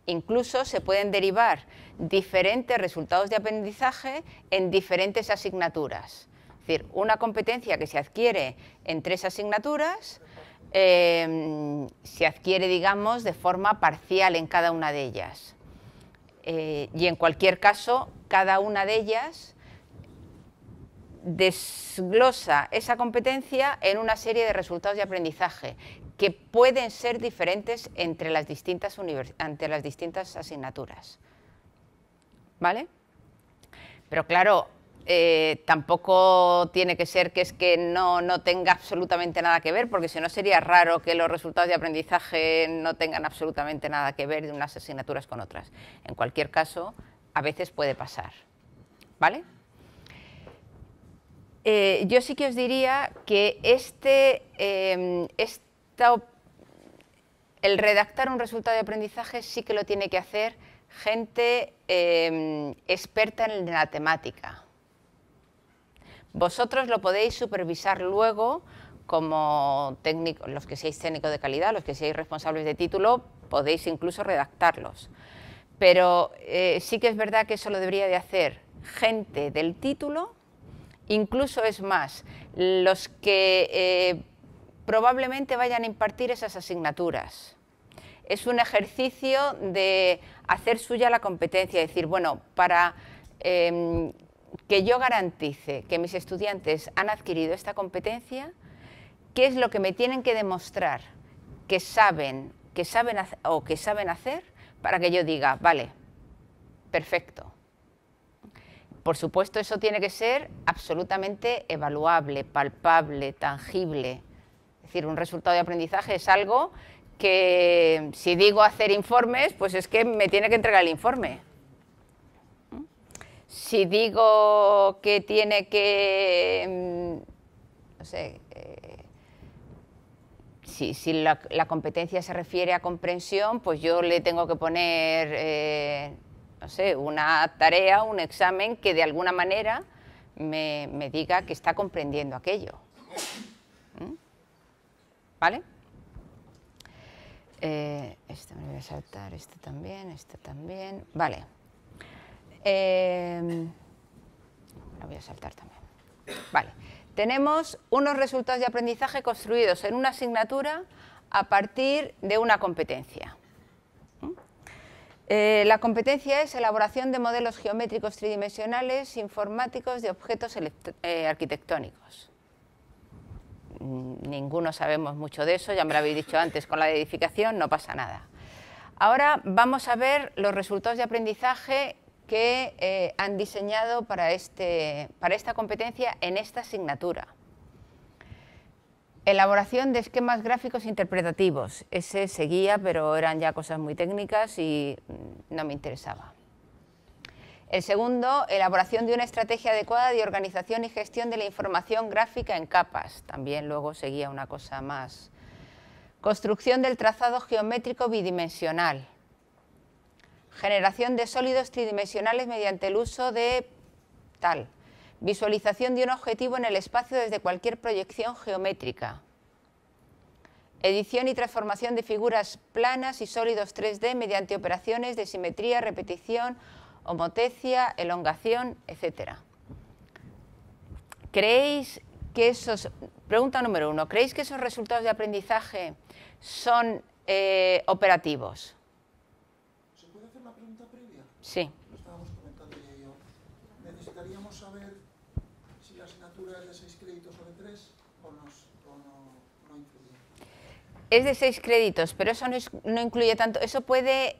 Incluso se pueden derivar diferentes resultados de aprendizaje en diferentes asignaturas. Es decir, una competencia que se adquiere en 3 asignaturas se adquiere, digamos, de forma parcial en cada una de ellas. Y en cualquier caso, cada una de ellas desglosa esa competencia en una serie de resultados de aprendizaje que pueden ser diferentes entre las distintas asignaturas. ¿Vale? Pero claro, tampoco tiene que ser que es que no tenga absolutamente nada que ver, porque si no sería raro que los resultados de aprendizaje no tengan absolutamente nada que ver de unas asignaturas con otras. En cualquier caso, a veces puede pasar, ¿vale? Yo sí que os diría que el redactar un resultado de aprendizaje sí que lo tiene que hacer gente experta en la temática. Vosotros lo podéis supervisar luego como técnico, los que seáis técnicos de calidad, los que seáis responsables de título, podéis incluso redactarlos. Pero sí que es verdad que eso lo debería de hacer gente del título, incluso es más, los que probablemente vayan a impartir esas asignaturas. Es un ejercicio de hacer suya la competencia, decir, bueno, para que yo garantice que mis estudiantes han adquirido esta competencia, ¿qué es lo que me tienen que demostrar que saben hacer para que yo diga, vale, perfecto? Por supuesto, eso tiene que ser absolutamente evaluable, palpable, tangible. Es decir, un resultado de aprendizaje es algo que si digo hacer informes, pues es que me tiene que entregar el informe. Si digo que tiene que, no sé, si la competencia se refiere a comprensión, pues yo le tengo que poner, no sé, una tarea, un examen que de alguna manera me diga que está comprendiendo aquello. ¿Vale? Esto me voy a saltar, esto también, vale. Lo voy a saltar también. Vale. Tenemos unos resultados de aprendizaje construidos en una asignatura a partir de una competencia. La competencia es elaboración de modelos geométricos tridimensionales informáticos de objetos arquitectónicos. Ninguno sabemos mucho de eso, ya me lo habéis dicho antes con la de edificación, no pasa nada. Ahora vamos a ver los resultados de aprendizaje que han diseñado para esta competencia en esta asignatura. Elaboración de esquemas gráficos interpretativos. Ese seguía, pero eran ya cosas muy técnicas y no me interesaba. El segundo, elaboración de una estrategia adecuada de organización y gestión de la información gráfica en capas. También luego seguía una cosa más. Construcción del trazado geométrico bidimensional. Generación de sólidos tridimensionales mediante el uso de tal. Visualización de un objetivo en el espacio desde cualquier proyección geométrica. Edición y transformación de figuras planas y sólidos 3D mediante operaciones de simetría, repetición, homotecia, elongación, etc. ¿Creéis que esos... Pregunta número 1. ¿Creéis que esos resultados de aprendizaje son operativos? ¿Se puede hacer una pregunta previa? Sí. Lo estábamos comentando ella y yo. Necesitaríamos saber si la asignatura es de 6 créditos o de 3 o no influye. Es de 6 créditos, pero eso no incluye tanto. Eso puede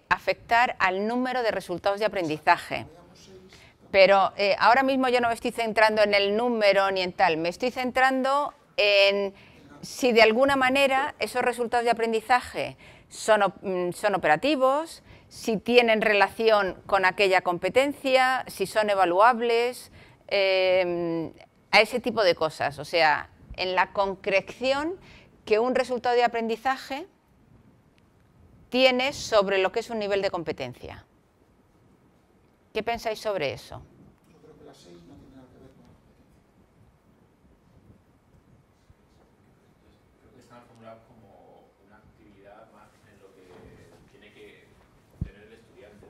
afectar al número de resultados de aprendizaje. Pero ahora mismo yo no me estoy centrando en el número ni en tal. Me estoy centrando en si de alguna manera esos resultados de aprendizaje son operativos, si tienen relación con aquella competencia, si son evaluables, a ese tipo de cosas. O sea, en la concreción que un resultado de aprendizaje tiene sobre lo que es un nivel de competencia. ¿Qué pensáis sobre eso? Yo creo que la 6 no tiene nada que ver con la competencia. Creo que están formulados como una actividad más en lo que tiene que tener el estudiante.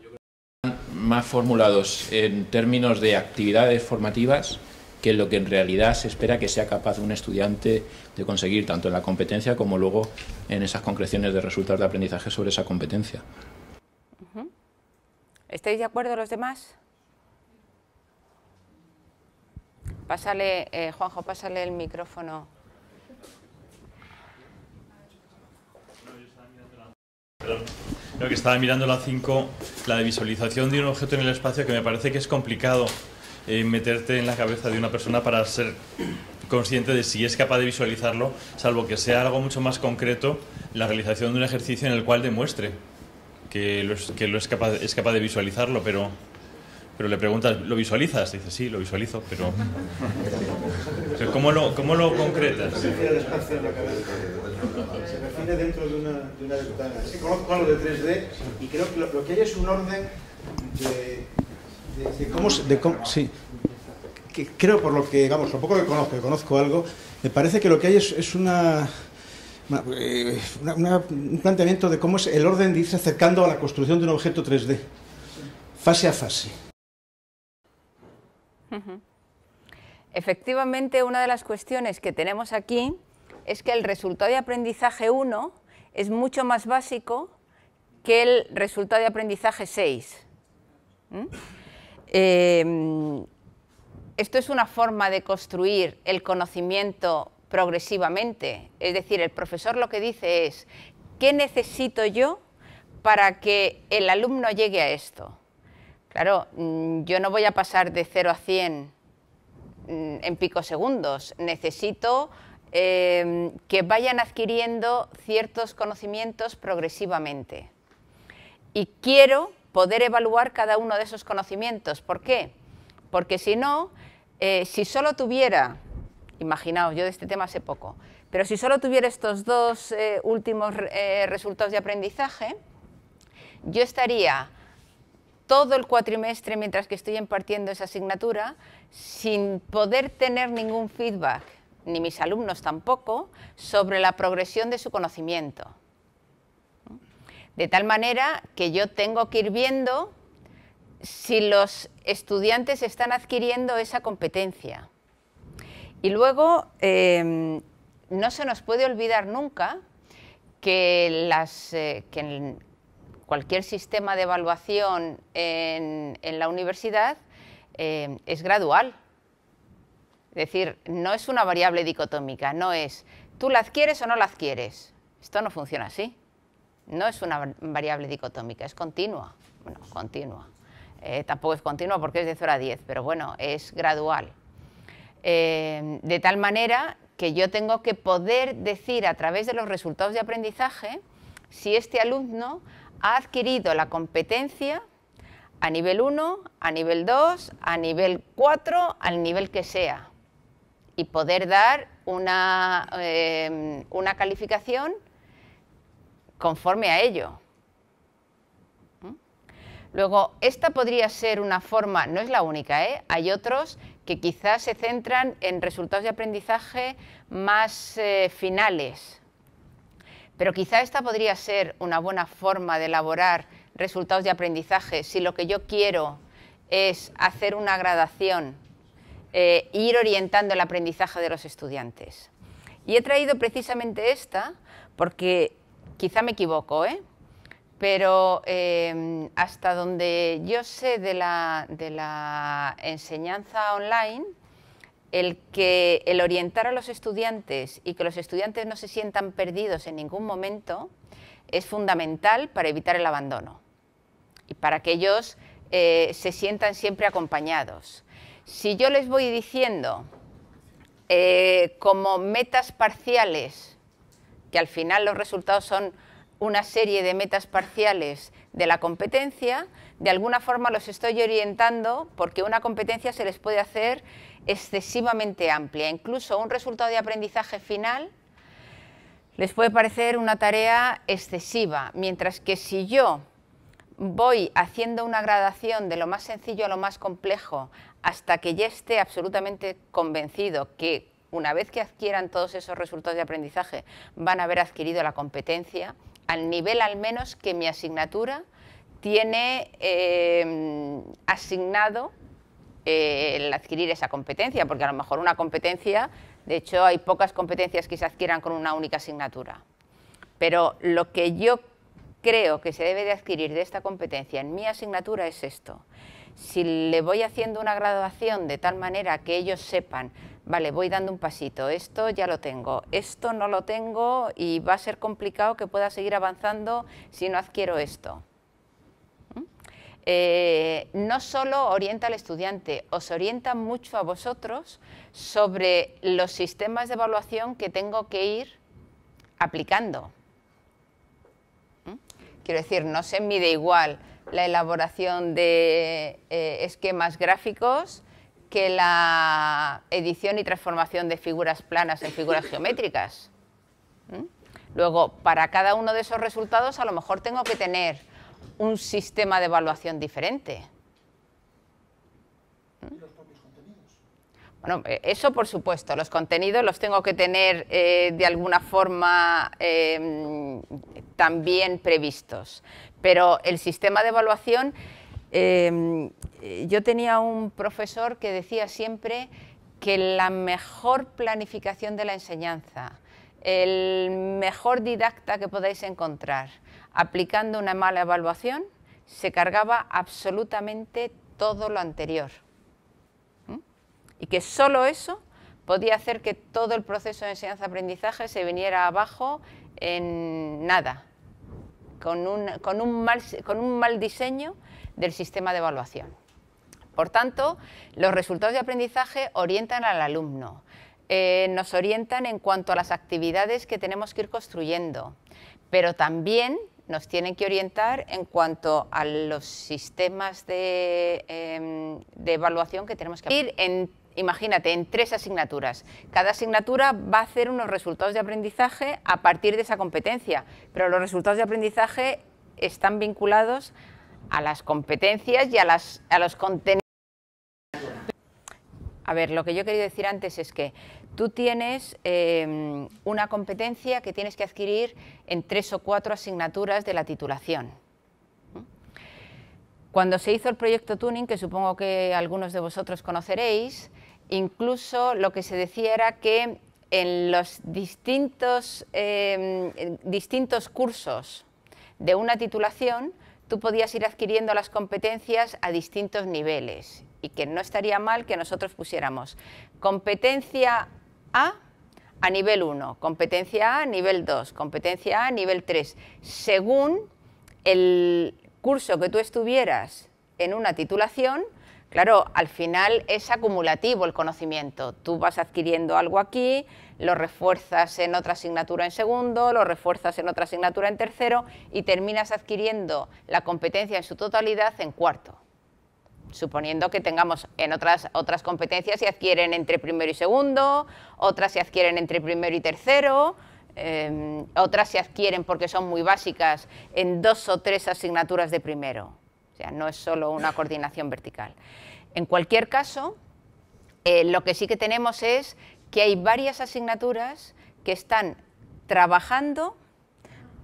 Yo creo que están más formulados en términos de actividades formativas que lo que en realidad se espera que sea capaz un estudiante de conseguir, tanto en la competencia como luego en esas concreciones de resultados de aprendizaje sobre esa competencia. ¿Estáis de acuerdo los demás? Pásale, Juanjo, pásale el micrófono. Perdón. Creo que estaba mirando la 5, la de visualización de un objeto en el espacio, que me parece que es complicado meterte en la cabeza de una persona para ser consciente de si es capaz de visualizarlo, salvo que sea algo mucho más concreto, la realización de un ejercicio en el cual demuestre que es capaz de visualizarlo, pero le preguntas, ¿lo visualizas? Dice, sí, lo visualizo, pero ¿cómo lo concretas? Se refiere al espacio en la cabeza. Se refiere dentro de una ventana. Sí, conozco algo de 3D y creo que lo que hay es un orden de cómo sí. Que creo, por lo que, digamos, lo poco que conozco algo, me parece que lo que hay es un planteamiento de cómo es el orden de irse acercando a la construcción de un objeto 3D, fase a fase. Efectivamente, una de las cuestiones que tenemos aquí es que el resultado de aprendizaje 1 es mucho más básico que el resultado de aprendizaje 6. Esto es una forma de construir el conocimiento progresivamente. Es decir, el profesor lo que dice es, ¿qué necesito yo para que el alumno llegue a esto? Claro, yo no voy a pasar de 0 a 100 en picosegundos. Necesito que vayan adquiriendo ciertos conocimientos progresivamente. Y quiero poder evaluar cada uno de esos conocimientos. ¿Por qué? Porque si no, si solo tuviera, imaginaos, yo de este tema sé poco, pero si solo tuviera estos dos últimos resultados de aprendizaje, yo estaría todo el cuatrimestre, mientras que estoy impartiendo esa asignatura, sin poder tener ningún feedback, ni mis alumnos tampoco, sobre la progresión de su conocimiento. De tal manera que yo tengo que ir viendo si los estudiantes están adquiriendo esa competencia. Y luego, no se nos puede olvidar nunca que en cualquier sistema de evaluación en la universidad es gradual. Es decir, no es una variable dicotómica, no es tú la adquieres o no la adquieres. Esto no funciona así. No es una variable dicotómica, es continua. Bueno, continua. Tampoco es continua porque es de 0 a 10, pero bueno, es gradual. De tal manera que yo tengo que poder decir a través de los resultados de aprendizaje si este alumno ha adquirido la competencia a nivel 1, a nivel 2, a nivel 4, al nivel que sea. Y poder dar una calificación conforme a ello. Luego, esta podría ser una forma, no es la única, hay otros que quizás se centran en resultados de aprendizaje más finales. Pero quizá esta podría ser una buena forma de elaborar resultados de aprendizaje si lo que yo quiero es hacer una gradación, ir orientando el aprendizaje de los estudiantes. Y he traído precisamente esta porque quizá me equivoco, pero hasta donde yo sé de la enseñanza online, el orientar a los estudiantes y que los estudiantes no se sientan perdidos en ningún momento es fundamental para evitar el abandono y para que ellos se sientan siempre acompañados. Si yo les voy diciendo como metas parciales, que al final los resultados son una serie de metas parciales de la competencia, de alguna forma los estoy orientando porque una competencia se les puede hacer excesivamente amplia. Incluso un resultado de aprendizaje final les puede parecer una tarea excesiva, mientras que si yo voy haciendo una gradación de lo más sencillo a lo más complejo hasta que ya esté absolutamente convencido que una vez que adquieran todos esos resultados de aprendizaje van a haber adquirido la competencia, al nivel al menos que mi asignatura tiene asignado el adquirir esa competencia, porque a lo mejor una competencia, de hecho hay pocas competencias que se adquieran con una única asignatura. Pero lo que yo creo que se debe de adquirir de esta competencia en mi asignatura es esto. Si le voy haciendo una graduación de tal manera que ellos sepan vale, voy dando un pasito, esto ya lo tengo, esto no lo tengo y va a ser complicado que pueda seguir avanzando si no adquiero esto. No solo orienta al estudiante, os orienta mucho a vosotros sobre los sistemas de evaluación que tengo que ir aplicando. Quiero decir, no se mide igual la elaboración de esquemas gráficos que la edición y transformación de figuras planas en figuras geométricas. Luego, para cada uno de esos resultados, a lo mejor tengo que tener un sistema de evaluación diferente. ¿Y los propios contenidos? Bueno, eso por supuesto, los contenidos los tengo que tener de alguna forma también previstos. Pero el sistema de evaluación, yo tenía un profesor que decía siempre que la mejor planificación de la enseñanza, el mejor didacta que podáis encontrar aplicando una mala evaluación, se cargaba absolutamente todo lo anterior. Y que solo eso podía hacer que todo el proceso de enseñanza-aprendizaje se viniera abajo en nada, con un mal diseño del sistema de evaluación. Por tanto, los resultados de aprendizaje orientan al alumno, nos orientan en cuanto a las actividades que tenemos que ir construyendo, pero también nos tienen que orientar en cuanto a los sistemas de evaluación que tenemos que ir imagínate, en 3 asignaturas. Cada asignatura va a hacer unos resultados de aprendizaje a partir de esa competencia, pero los resultados de aprendizaje están vinculados a las competencias y a los contenidos. A ver, lo que yo quería decir antes es que tú tienes una competencia que tienes que adquirir en 3 o 4 asignaturas de la titulación. Cuando se hizo el proyecto Tuning, que supongo que algunos de vosotros conoceréis, incluso lo que se decía era que en los distintos cursos de una titulación tú podías ir adquiriendo las competencias a distintos niveles y que no estaría mal que nosotros pusiéramos competencia a nivel 1, competencia A nivel 2, competencia A nivel 3, según el curso que tú estuvieras en una titulación. Claro, al final es acumulativo el conocimiento. Tú vas adquiriendo algo aquí, lo refuerzas en otra asignatura en segundo, lo refuerzas en otra asignatura en tercero y terminas adquiriendo la competencia en su totalidad en cuarto. Suponiendo que tengamos en otras competencias se adquieren entre primero y segundo, otras se adquieren entre primero y tercero, otras se adquieren porque son muy básicas en 2 o 3 asignaturas de primero. O sea, no es solo una coordinación vertical. En cualquier caso, lo que sí que tenemos es que hay varias asignaturas que están trabajando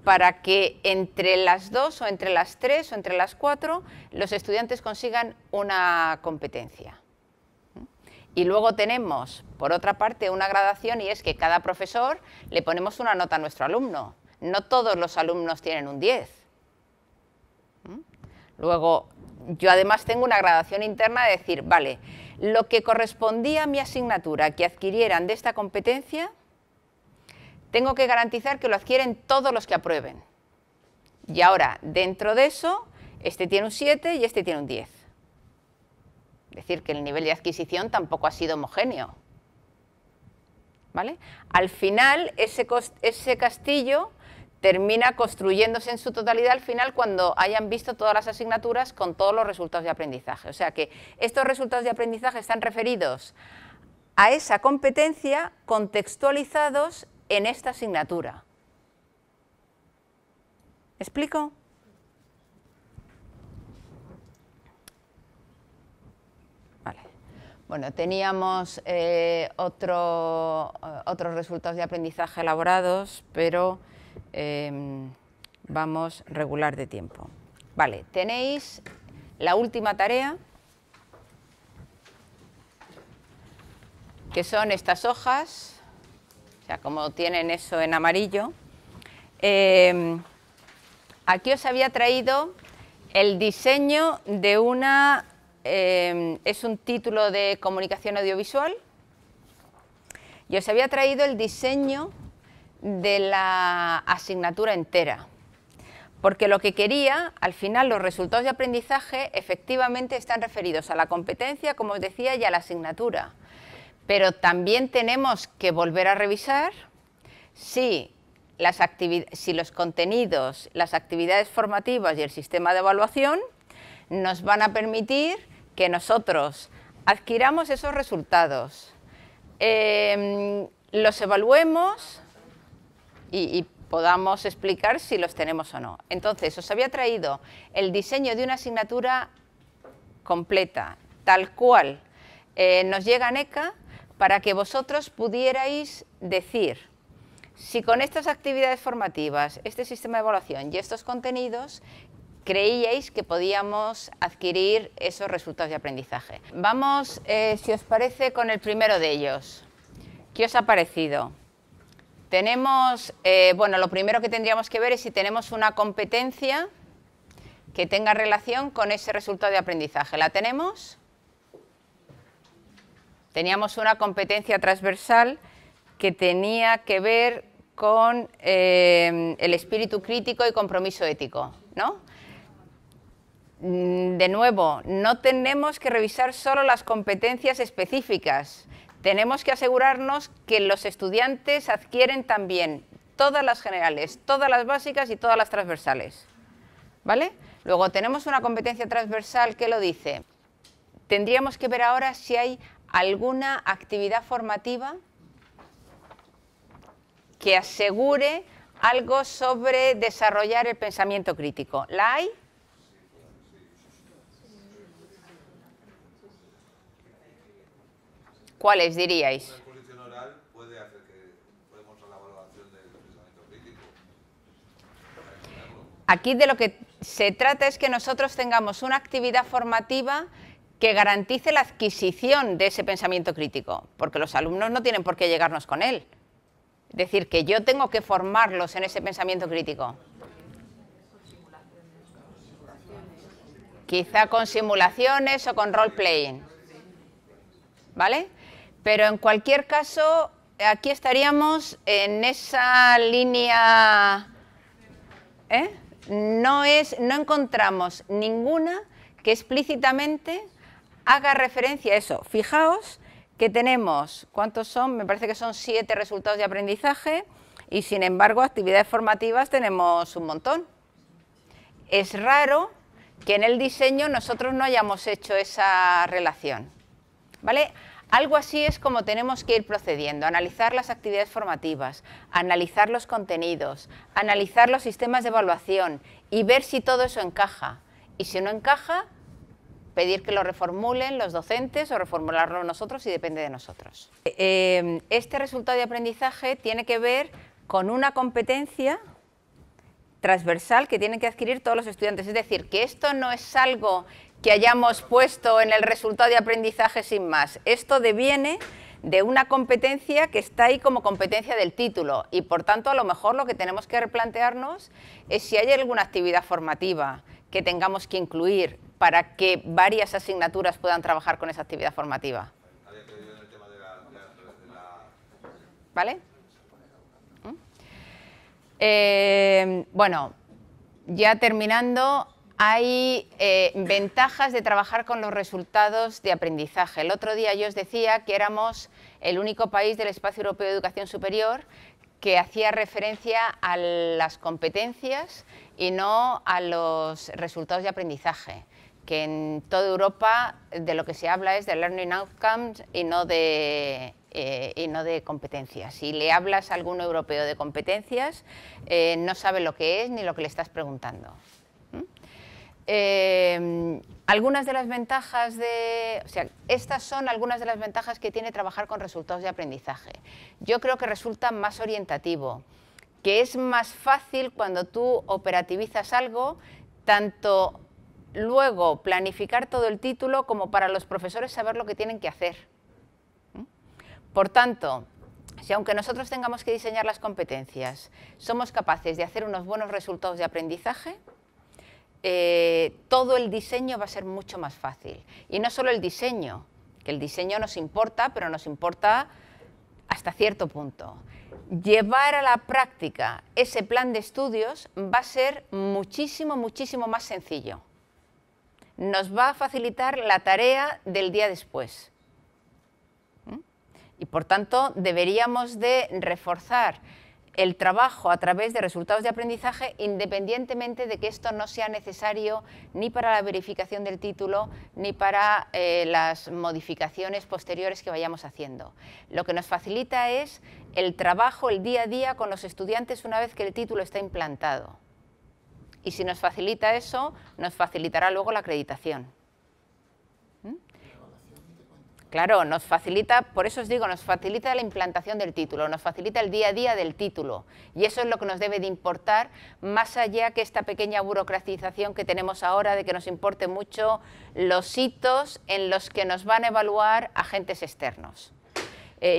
para que entre las 2 o entre las 3 o entre las 4 los estudiantes consigan una competencia. Y luego tenemos, por otra parte, una gradación, y es que cada profesor le ponemos una nota a nuestro alumno. No todos los alumnos tienen un 10. Luego, yo además tengo una gradación interna de decir, vale, lo que correspondía a mi asignatura que adquirieran de esta competencia, tengo que garantizar que lo adquieren todos los que aprueben. Y ahora, dentro de eso, este tiene un 7 y este tiene un 10. Es decir, que el nivel de adquisición tampoco ha sido homogéneo. ¿Vale? Al final, ese castillo termina construyéndose en su totalidad al final cuando hayan visto todas las asignaturas con todos los resultados de aprendizaje. O sea que estos resultados de aprendizaje están referidos a esa competencia contextualizados en esta asignatura. ¿Me explico? Vale. Bueno, teníamos otros resultados de aprendizaje elaborados, pero vamos regular de tiempo. Vale, tenéis la última tarea, que son estas hojas, o sea, como tienen eso en amarillo. Aquí os había traído el diseño de una, es un título de comunicación audiovisual, y os había traído el diseño de la asignatura entera. Porque lo que quería, al final, los resultados de aprendizaje efectivamente están referidos a la competencia, como os decía, y a la asignatura. Pero también tenemos que volver a revisar si los contenidos, las actividades formativas y el sistema de evaluación nos van a permitir que nosotros adquiramos esos resultados, los evaluemos y podamos explicar si los tenemos o no. Entonces, os había traído el diseño de una asignatura completa, tal cual nos llega a NECA, para que vosotros pudierais decir si con estas actividades formativas, este sistema de evaluación y estos contenidos, creíais que podíamos adquirir esos resultados de aprendizaje. Vamos, si os parece, con el primero de ellos. ¿Qué os ha parecido? Tenemos, bueno, lo primero que tendríamos que ver es si tenemos una competencia que tenga relación con ese resultado de aprendizaje. ¿La tenemos? Teníamos una competencia transversal que tenía que ver con el espíritu crítico y compromiso ético, ¿no? De nuevo, no tenemos que revisar solo las competencias específicas. Tenemos que asegurarnos que los estudiantes adquieren también todas las generales, todas las básicas y todas las transversales, ¿vale? Luego tenemos una competencia transversal que lo dice. Tendríamos que ver ahora si hay alguna actividad formativa que asegure algo sobre desarrollar el pensamiento crítico. ¿La hay? ¿Cuáles diríais? Una exposición oral puede hacer que podemos a la evaluación del pensamiento crítico. Aquí de lo que se trata es que nosotros tengamos una actividad formativa que garantice la adquisición de ese pensamiento crítico, porque los alumnos no tienen por qué llegarnos con él. Es decir, que yo tengo que formarlos en ese pensamiento crítico. Quizá con simulaciones o con role-playing, ¿vale? Pero en cualquier caso, aquí estaríamos en esa línea, no encontramos ninguna que explícitamente haga referencia a eso. Fijaos que tenemos, ¿cuántos son? Me parece que son 7 resultados de aprendizaje y, sin embargo, actividades formativas tenemos un montón. Es raro que en el diseño nosotros no hayamos hecho esa relación, ¿vale? Algo así es como tenemos que ir procediendo, analizar las actividades formativas, analizar los contenidos, analizar los sistemas de evaluación y ver si todo eso encaja. Y si no encaja, pedir que lo reformulen los docentes o reformularlo nosotros, y depende de nosotros. Este resultado de aprendizaje tiene que ver con una competencia transversal que tienen que adquirir todos los estudiantes. Es decir, que esto no es algo que hayamos puesto en el resultado de aprendizaje sin más. Esto deviene de una competencia que está ahí como competencia del título y, por tanto, a lo mejor lo que tenemos que replantearnos es si hay alguna actividad formativa que tengamos que incluir para que varias asignaturas puedan trabajar con esa actividad formativa. ¿Vale? Bueno, ya terminando, hay ventajas de trabajar con los resultados de aprendizaje. El otro día yo os decía que éramos el único país del espacio europeo de educación superior que hacía referencia a las competencias y no a los resultados de aprendizaje, que en toda Europa de lo que se habla es de learning outcomes y no de competencias. Si le hablas a algún europeo de competencias, no sabe lo que es ni lo que le estás preguntando. Algunas de las ventajas estas son algunas de las ventajas que tiene trabajar con resultados de aprendizaje. Yo creo que resulta más orientativo, que es más fácil cuando tú operativizas algo, tanto luego planificar todo el título como para los profesores saber lo que tienen que hacer. Por tanto, si aunque nosotros tengamos que diseñar las competencias, somos capaces de hacer unos buenos resultados de aprendizaje, todo el diseño va a ser mucho más fácil. Y no solo el diseño, que el diseño nos importa, pero nos importa hasta cierto punto. Llevar a la práctica ese plan de estudios va a ser muchísimo, muchísimo más sencillo. Nos va a facilitar la tarea del día después. Y por tanto deberíamos de reforzar el trabajo a través de resultados de aprendizaje, independientemente de que esto no sea necesario ni para la verificación del título ni para las modificaciones posteriores que vayamos haciendo. Lo que nos facilita es el trabajo, el día a día con los estudiantes una vez que el título está implantado. Y si nos facilita eso, nos facilitará luego la acreditación. Claro, nos facilita, por eso os digo, nos facilita la implantación del título, nos facilita el día a día del título. Y eso es lo que nos debe de importar, más allá que esta pequeña burocratización que tenemos ahora de que nos importe mucho los hitos en los que nos van a evaluar agentes externos.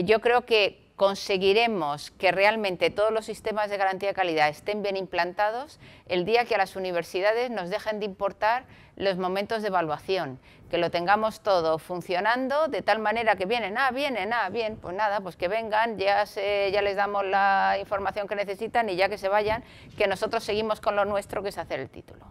Yo creo que conseguiremos que realmente todos los sistemas de garantía de calidad estén bien implantados el día que a las universidades nos dejen de importar los momentos de evaluación, que lo tengamos todo funcionando de tal manera que vienen, bien, pues nada, pues que vengan, ya les damos la información que necesitan y ya que se vayan, que nosotros seguimos con lo nuestro, que es hacer el título.